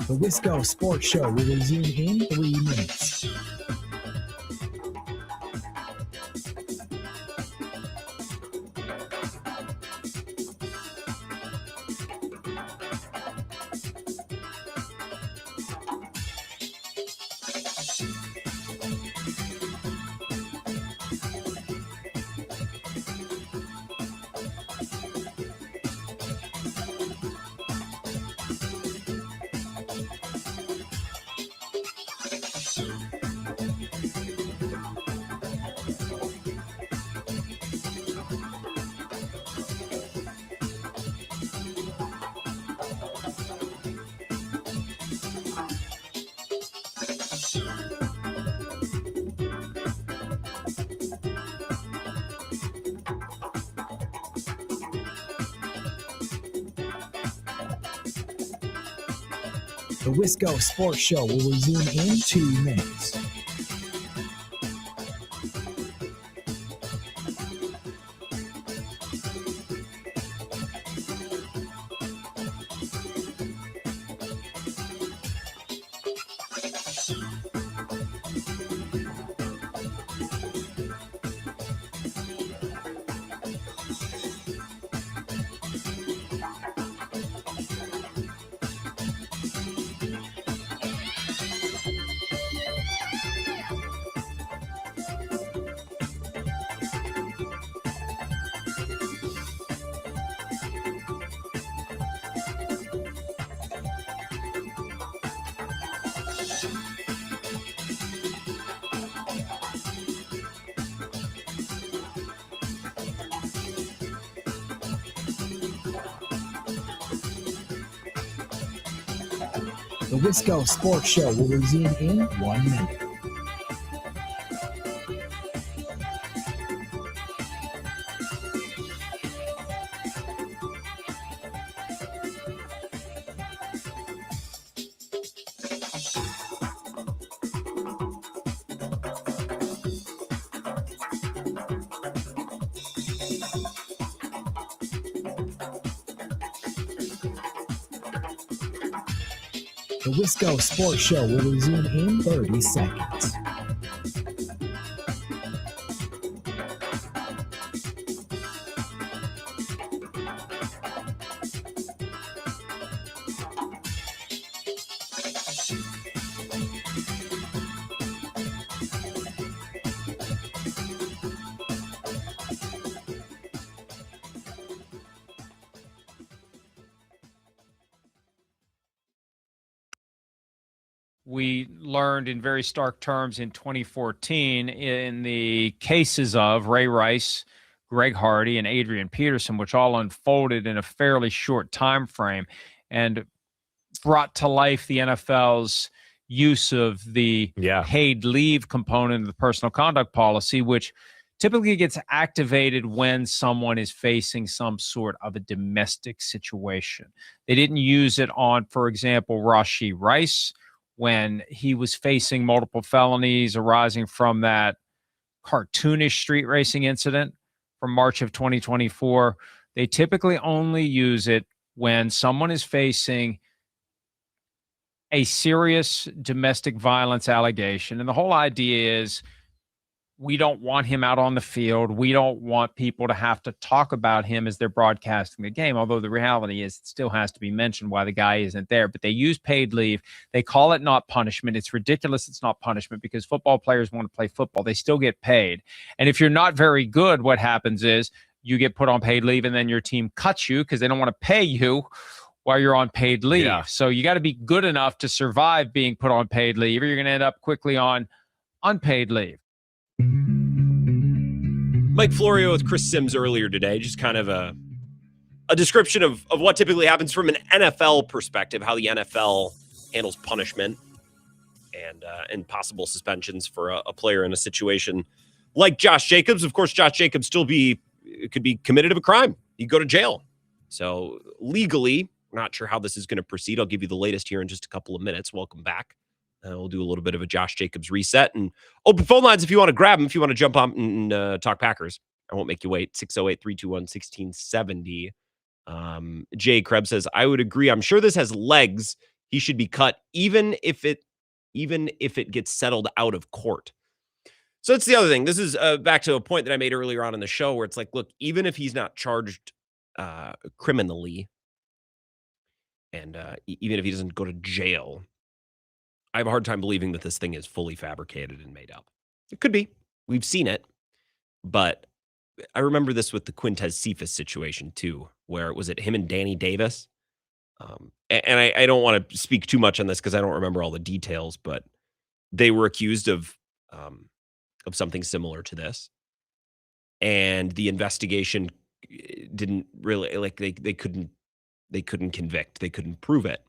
The Wisco Sports Show will resume in 3 minutes. The Wisco Sports Show will resume in 2 minutes. The Wisco Sports Show will resume in 1 minute. The Wisco Sports Show will resume in 30 seconds. We learned in very stark terms in 2014 in the cases of Ray Rice, Greg Hardy, and Adrian Peterson, which all unfolded in a fairly short time frame and brought to life the NFL's use of the paid leave component of the personal conduct policy, which typically gets activated when someone is facing some sort of a domestic situation. They didn't use it on, for example, Rashee Rice, when he was facing multiple felonies arising from that cartoonish street racing incident from March of 2024. They typically only use it when someone is facing a serious domestic violence allegation. And the whole idea is we don't want him out on the field. We don't want people to have to talk about him as they're broadcasting the game. Although the reality is it still has to be mentioned why the guy isn't there. But they use paid leave. They call it not punishment. It's ridiculous. It's not punishment because football players want to play football. They still get paid. And if you're not very good, what happens is you get put on paid leave and then your team cuts you because they don't want to pay you while you're on paid leave. Yeah. So you got to be good enough to survive being put on paid leave or you're going to end up quickly on unpaid leave. Mike Florio with Chris Sims earlier today, just kind of a description of what typically happens from an NFL perspective, how the NFL handles punishment and possible suspensions for a player in a situation like Josh Jacobs. Of course, Josh Jacobs could be committed of a crime. He'd go to jail. So legally, we're not sure how this is going to proceed. I'll give you the latest here in just a couple of minutes. Welcome back. We'll do a little bit of a Josh Jacobs reset and open phone lines if you want to grab them, if you want to jump on and talk Packers. I won't make you wait. 608-321-1670. Jay Krebs says, I would agree. I'm sure this has legs. He should be cut even if it gets settled out of court. So that's the other thing. This is back to a point that I made earlier on in the show where it's like, look, even if he's not charged criminally and even if he doesn't go to jail, I have a hard time believing that this thing is fully fabricated and made up. It could be. We've seen it. But I remember this with the Quintez Cephas situation, too, where was it him and Danny Davis? And I don't want to speak too much on this because I don't remember all the details, but they were accused of something similar to this. And the investigation didn't really, like, they couldn't convict. They couldn't prove it.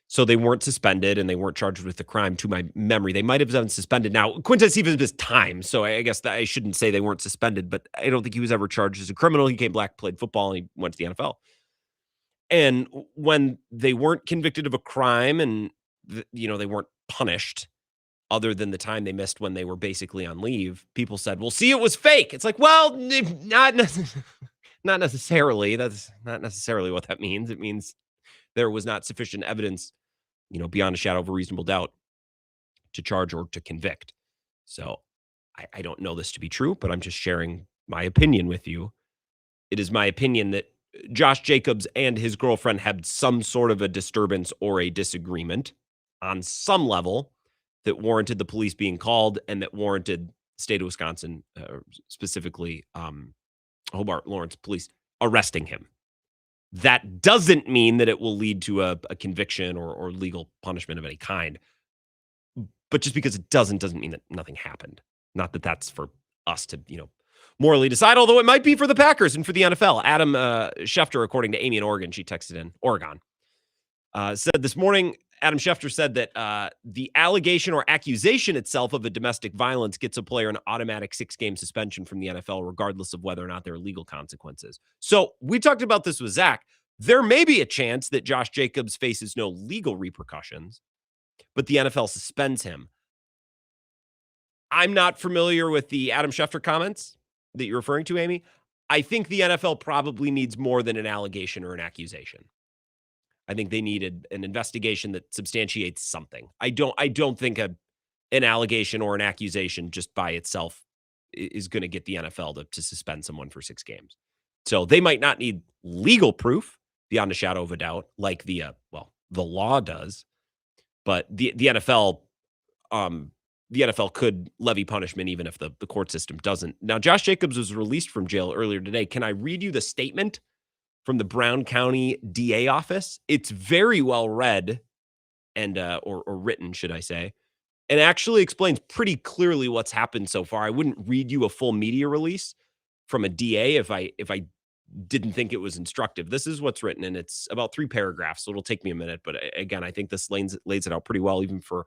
So they weren't suspended and they weren't charged with the crime to my memory. They might have been suspended. Now, Quintez Cephas missed time, so I guess that I shouldn't say they weren't suspended, but I don't think he was ever charged as a criminal. He came back, played football, and he went to the NFL. And when they weren't convicted of a crime and, they weren't punished other than the time they missed when they were basically on leave, people said, well, see, it was fake. It's like, well, not necessarily. That's not necessarily what that means. It means there was not sufficient evidence, beyond a shadow of a reasonable doubt to charge or to convict. So I don't know this to be true, but I'm just sharing my opinion with you. It is my opinion that Josh Jacobs and his girlfriend had some sort of a disturbance or a disagreement on some level that warranted the police being called and that warranted the state of Wisconsin, specifically Hobart Lawrence police, arresting him. That doesn't mean that it will lead to a conviction or legal punishment of any kind. But just because it doesn't mean that nothing happened. Not that that's for us to, morally decide, although it might be for the Packers and for the NFL. Adam Schefter, according to Amy in Oregon, she texted in, Oregon, said this morning, Adam Schefter said that the allegation or accusation itself of a domestic violence gets a player an automatic 6-game suspension from the NFL, regardless of whether or not there are legal consequences. So we talked about this with Zach. There may be a chance that Josh Jacobs faces no legal repercussions, but the NFL suspends him. I'm not familiar with the Adam Schefter comments that you're referring to, Amy. I think the NFL probably needs more than an allegation or an accusation. I think they needed an investigation that substantiates something. I don't think an allegation or an accusation just by itself is going to get the NFL to suspend someone for 6 games. So they might not need legal proof beyond a shadow of a doubt, like the law does. But the NFL could levy punishment even if the court system doesn't. Now, Josh Jacobs was released from jail earlier today. Can I read you the statement from the Brown County DA office? It's very well read and or written, should I say, and actually explains pretty clearly what's happened so far. I wouldn't read you a full media release from a DA if I didn't think it was instructive. This is what's written, and it's about 3 paragraphs, so it'll take me a minute. But again, I think this lays it out pretty well, even for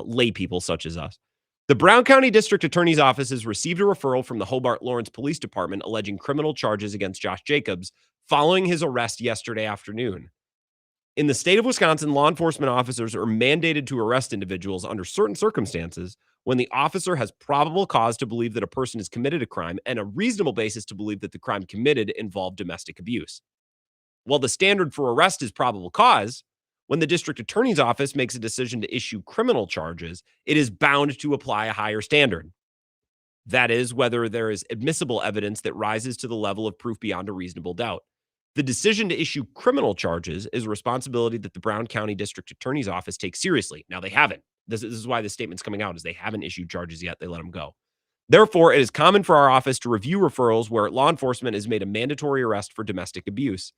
lay people such as us. The Brown County District Attorney's Office has received a referral from the Hobart Lawrence Police Department alleging criminal charges against Josh Jacobs following his arrest yesterday afternoon. In the state of Wisconsin, law enforcement officers are mandated to arrest individuals under certain circumstances when the officer has probable cause to believe that a person has committed a crime and a reasonable basis to believe that the crime committed involved domestic abuse. While the standard for arrest is probable cause, when the district attorney's office makes a decision to issue criminal charges, it is bound to apply a higher standard. That is, whether there is admissible evidence that rises to the level of proof beyond a reasonable doubt. The decision to issue criminal charges is a responsibility that the Brown County District Attorney's Office takes seriously. Now, they haven't. This is why the statement's coming out, is they haven't issued charges yet. They let them go. Therefore, it is common for our office to review referrals where law enforcement has made a mandatory arrest for domestic abuse.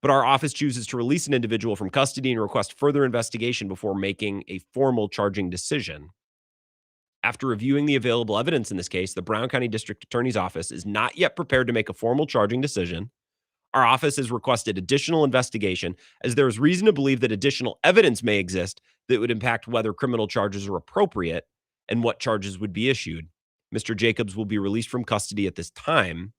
But our office chooses to release an individual from custody and request further investigation before making a formal charging decision. After reviewing the available evidence in this case, the Brown County District Attorney's Office is not yet prepared to make a formal charging decision. Our office has requested additional investigation as there is reason to believe that additional evidence may exist that would impact whether criminal charges are appropriate and what charges would be issued. Mr. Jacobs will be released from custody at this time,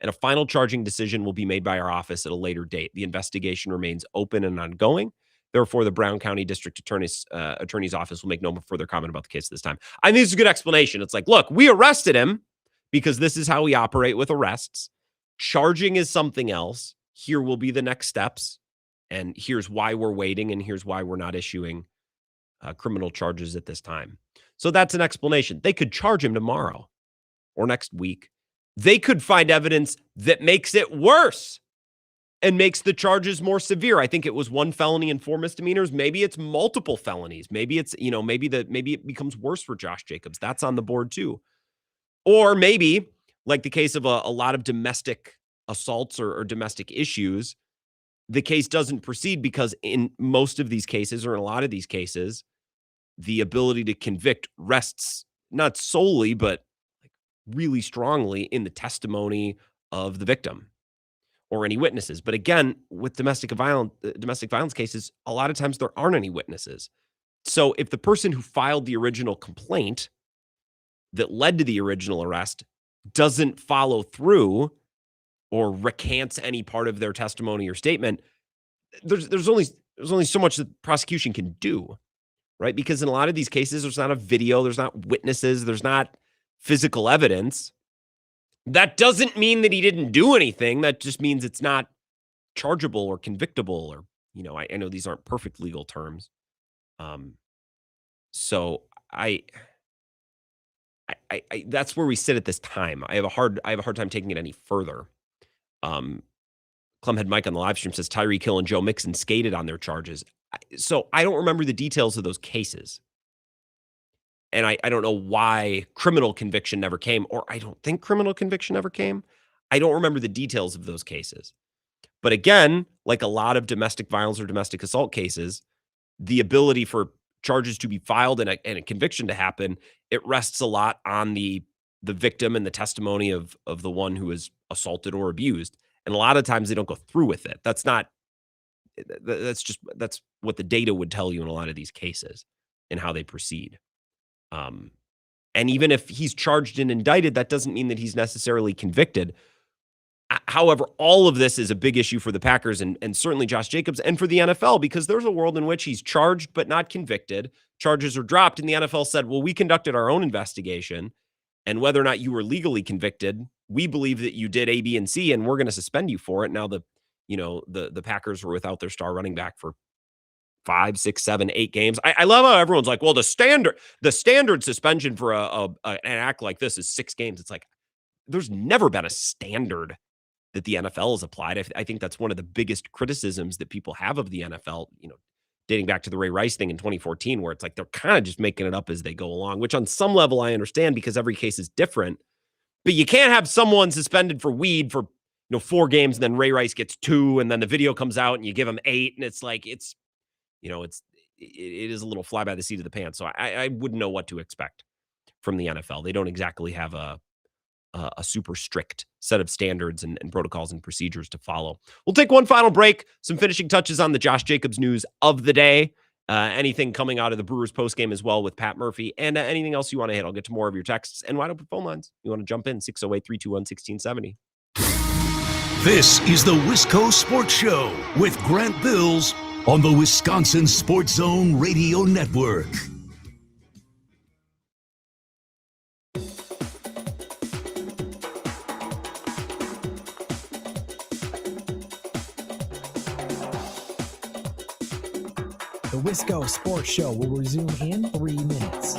and a final charging decision will be made by our office at a later date. The investigation remains open and ongoing. Therefore, the Brown County District Attorney's Office will make no further comment about the case this time. I think this is a good explanation. It's like, look, we arrested him because this is how we operate with arrests. Charging is something else. Here will be the next steps, and here's why we're waiting, and here's why we're not issuing criminal charges at this time. So that's an explanation. They could charge him tomorrow or next week. They could find evidence that makes it worse and makes the charges more severe. I think it was 1 felony and 4 misdemeanors. Maybe it's multiple felonies. Maybe it's, maybe it becomes worse for Josh Jacobs. That's on the board too. Or maybe, like the case of a lot of domestic assaults or domestic issues, the case doesn't proceed because in most of these cases, or in a lot of these cases, the ability to convict rests not solely, but really strongly in the testimony of the victim or any witnesses. But again, with domestic violence cases, a lot of times there aren't any witnesses. So if the person who filed the original complaint that led to the original arrest doesn't follow through or recants any part of their testimony or statement, there's only so much the prosecution can do, right? Because in a lot of these cases, there's not a video, there's not witnesses, there's not physical evidence. That doesn't mean that he didn't do anything. That just means it's not chargeable or convictable, or, I know these aren't perfect legal terms. So I that's where we sit at this time. I have a hard time taking it any further. Clemhead Mike on the live stream says Tyreek Hill and Joe Mixon skated on their charges. So I don't remember the details of those cases. And I don't know why criminal conviction never came, or I don't think criminal conviction ever came. I don't remember the details of those cases. But again, like a lot of domestic violence or domestic assault cases, the ability for charges to be filed and a conviction to happen, it rests a lot on the victim and the testimony of the one who is assaulted or abused. And a lot of times they don't go through with it. That's what the data would tell you in a lot of these cases and how they proceed. And even if he's charged and indicted, that doesn't mean that he's necessarily convicted. However, all of this is a big issue for the Packers and certainly Josh Jacobs and for the NFL, because there's a world in which he's charged but not convicted. Charges are dropped, and the NFL said, well, we conducted our own investigation, and whether or not you were legally convicted, we believe that you did A, B, and C, and we're going to suspend you for it. Now the Packers were without their star running back for 5, 6, 7, 8 games. I love how everyone's like, well, the standard suspension for an act like this is 6 games. It's like, there's never been a standard that the NFL has applied. I think that's one of the biggest criticisms that people have of the NFL, dating back to the Ray Rice thing in 2014, where it's like, they're kind of just making it up as they go along, which on some level I understand because every case is different, but you can't have someone suspended for weed for, 4 games and then Ray Rice gets 2 and then the video comes out and you give him 8. And it's like, it is a little fly by the seat of the pants. So I wouldn't know what to expect from the NFL. They don't exactly have a super strict set of standards and protocols and procedures to follow. We'll take one final break, some finishing touches on the Josh Jacobs news of the day, anything coming out of the Brewers postgame as well with Pat Murphy, and anything else you want to hit. I'll get to more of your texts and wide open phone lines. You want to jump in, 608-321-1670. This is the Wisco Sports Show with Grant Bills on the Wisconsin Sports Zone Radio Network. The Wisco Sports Show will resume in 3 minutes.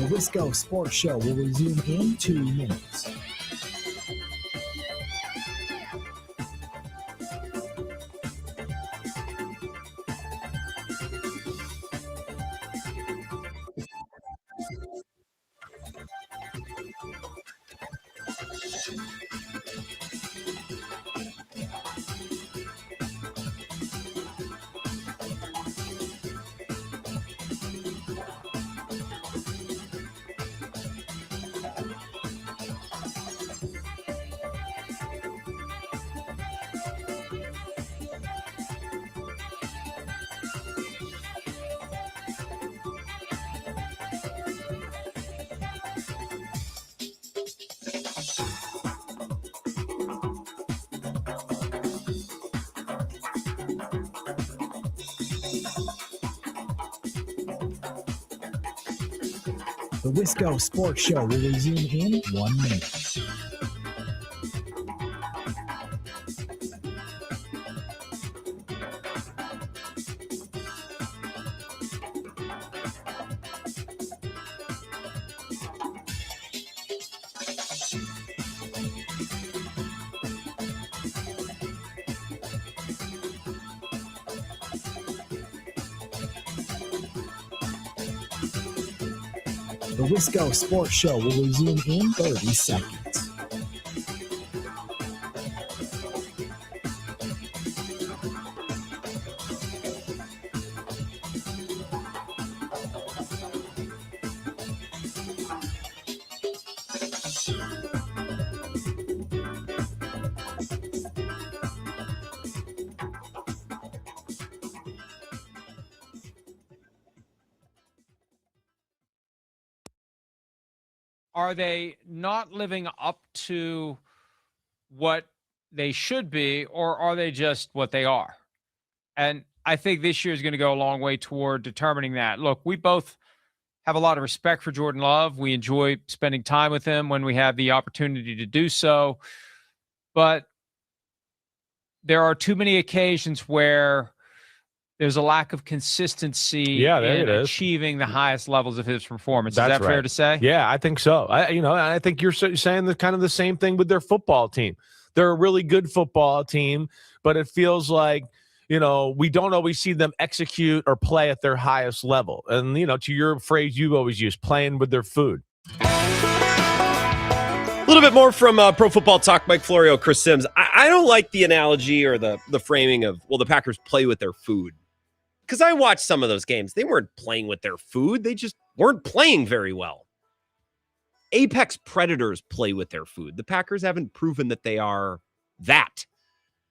The Wisco Sports Show will resume in 2 minutes. The Wisco Sports Show will resume in 1 minute. The Wisco Sports Show will resume in 30 seconds. Are they not living up to what they should be, or are they just what they are? And I think this year is going to go a long way toward determining that. Look, we both have a lot of respect for Jordan Love. We enjoy spending time with him when we have the opportunity to do so. But there are too many occasions where there's a lack of consistency in achieving the highest levels of his performance. Is that fair to say? Yeah, I think so. I think you're saying the kind of the same thing with their football team. They're a really good football team, but it feels like, we don't always see them execute or play at their highest level. And, to your phrase you always use, playing with their food. A little bit more from Pro Football Talk, Mike Florio, Chris Sims. I don't like the analogy or the framing of, the Packers play with their food. Because I watched some of those games. They weren't playing with their food. They just weren't playing very well. Apex predators play with their food. The Packers haven't proven that they are that.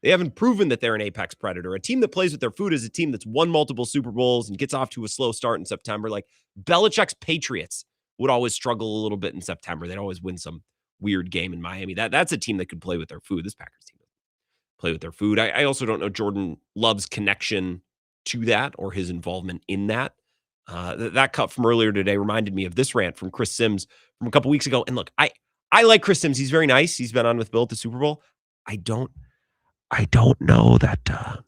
They haven't proven that they're an apex predator. A team that plays with their food is a team that's won multiple Super Bowls and gets off to a slow start in September. Like Belichick's Patriots would always struggle a little bit in September. They'd always win some weird game in Miami. That's a team that could play with their food. This Packers team doesn't play with their food. I also don't know Jordan Love's connection to that or his involvement in that. That cut from earlier today reminded me of this rant from Chris Sims from a couple weeks ago. And look, I like Chris Sims. He's very nice. He's been on with Bill at the Super Bowl. I don't know that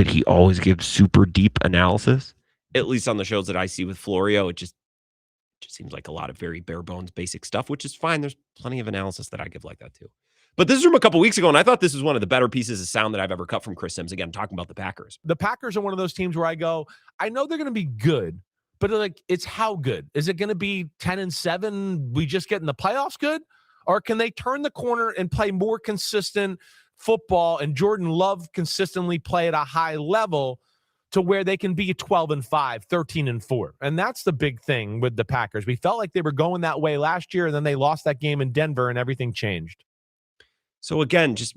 he always gives super deep analysis. At least on the shows that I see with Florio, it just seems like a lot of very bare bones basic stuff, which is fine. There's plenty of analysis that I give like that too. But this is from a couple weeks ago, and I thought this was one of the better pieces of sound that I've ever cut from Chris Sims. Again, talking about the Packers. The Packers are one of those teams where I go, I know they're going to be good, but it's how good? Is it going to be 10-7? We just get in the playoffs good? Or can they turn the corner and play more consistent football and Jordan Love consistently play at a high level to where they can be 12-5, 13-4? And that's the big thing with the Packers. We felt like they were going that way last year, and then they lost that game in Denver, and everything changed. So again, just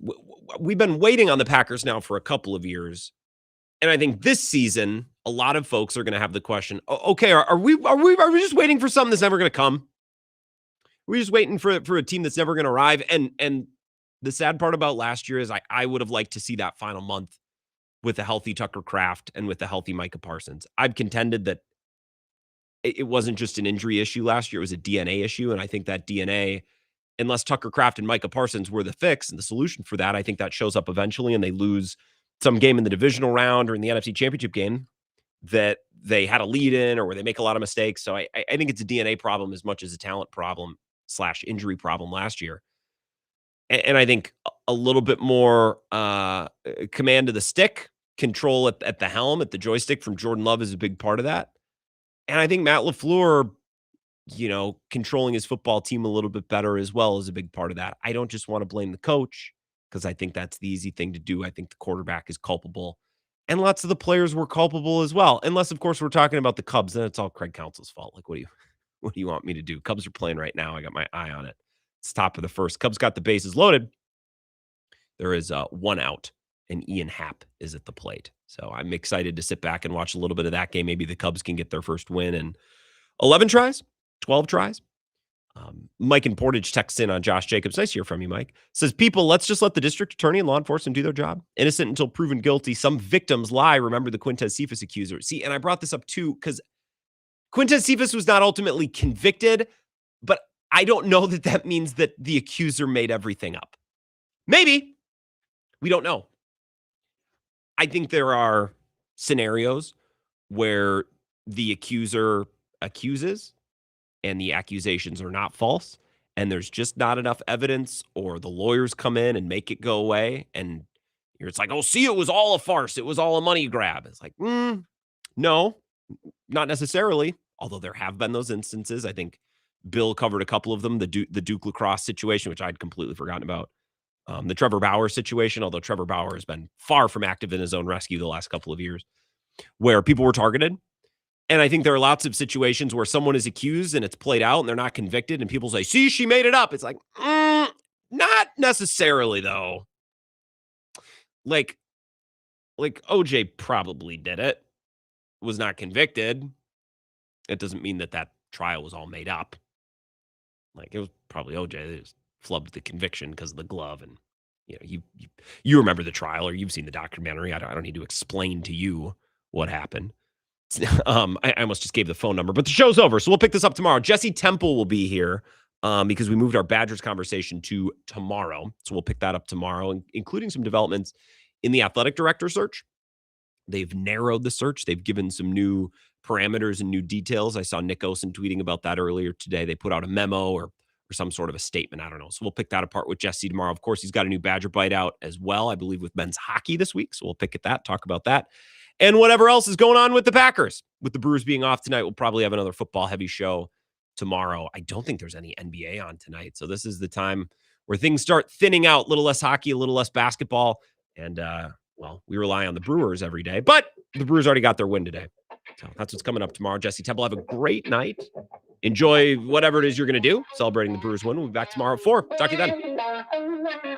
we've been waiting on the Packers now for a couple of years. And I think this season, a lot of folks are going to have the question, okay, are we just waiting for something that's never going to come? Are we just waiting for a team that's never going to arrive? And the sad part about last year is I would have liked to see that final month with a healthy Tucker Kraft and with a healthy Micah Parsons. I've contended that it wasn't just an injury issue last year. It was a DNA issue. And I think that DNA, unless Tucker Kraft and Micah Parsons were the fix and the solution for that, I think that shows up eventually and they lose some game in the divisional round or in the NFC Championship game, that they had a lead in or where they make a lot of mistakes. So I think it's a DNA problem as much as a talent problem / injury problem last year. And I think a little bit more command of the stick, control at the helm, at the joystick from Jordan Love is a big part of that. And I think Matt LaFleur, controlling his football team a little bit better as well is a big part of that. I don't just want to blame the coach because I think that's the easy thing to do. I think the quarterback is culpable. And lots of the players were culpable as well. Unless, of course, we're talking about the Cubs, then it's all Craig Counsell's fault. Like, what do you want me to do? Cubs are playing right now. I got my eye on it. It's top of the first. Cubs got the bases loaded. There is 1 out, and Ian Happ is at the plate. So I'm excited to sit back and watch a little bit of that game. Maybe the Cubs can get their first win in 11 tries, 12 tries. Mike and Portage texts in on Josh Jacobs. Nice to hear from you, Mike. Says, people, let's just let the district attorney and law enforcement do their job. Innocent until proven guilty. Some victims lie. Remember the Quintez Cephas accuser. See, and I brought this up too because Quintez Cephas was not ultimately convicted, but I don't know that means that the accuser made everything up. Maybe. We don't know. I think there are scenarios where the accuser accuses and the accusations are not false, and there's just not enough evidence, or the lawyers come in and make it go away, and it's like, oh, see, it was all a farce. It was all a money grab. It's like, no, not necessarily, although there have been those instances. I think Bill covered a couple of them, the Duke lacrosse situation, which I'd completely forgotten about. The Trevor Bauer situation, although Trevor Bauer has been far from active in his own rescue the last couple of years, where people were targeted. And I think there are lots of situations where someone is accused and it's played out and they're not convicted and people say, see, she made it up. It's like, not necessarily though. Like OJ probably did it, was not convicted. It doesn't mean that trial was all made up. Like it was probably OJ. They just flubbed the conviction because of the glove. And you remember the trial or you've seen the documentary. I don't need to explain to you what happened. I almost just gave the phone number, but the show's over. So we'll pick this up tomorrow. Jesse Temple will be here because we moved our Badgers conversation to tomorrow. So we'll pick that up tomorrow, including some developments in the athletic director search. They've narrowed the search. They've given some new parameters and new details. I saw Nick Osen tweeting about that earlier today. They put out a memo or some sort of a statement. I don't know. So we'll pick that apart with Jesse tomorrow. Of course, he's got a new Badger Bite out as well, I believe, with men's hockey this week. So we'll pick at that, talk about that. And whatever else is going on with the Packers. With the Brewers being off tonight, we'll probably have another football-heavy show tomorrow. I don't think there's any NBA on tonight. So this is the time where things start thinning out. A little less hockey, a little less basketball. And, we rely on the Brewers every day. But the Brewers already got their win today. So that's what's coming up tomorrow. Jesse Temple, have a great night. Enjoy whatever it is you're going to do. Celebrating the Brewers win. We'll be back tomorrow at 4. Talk to you then.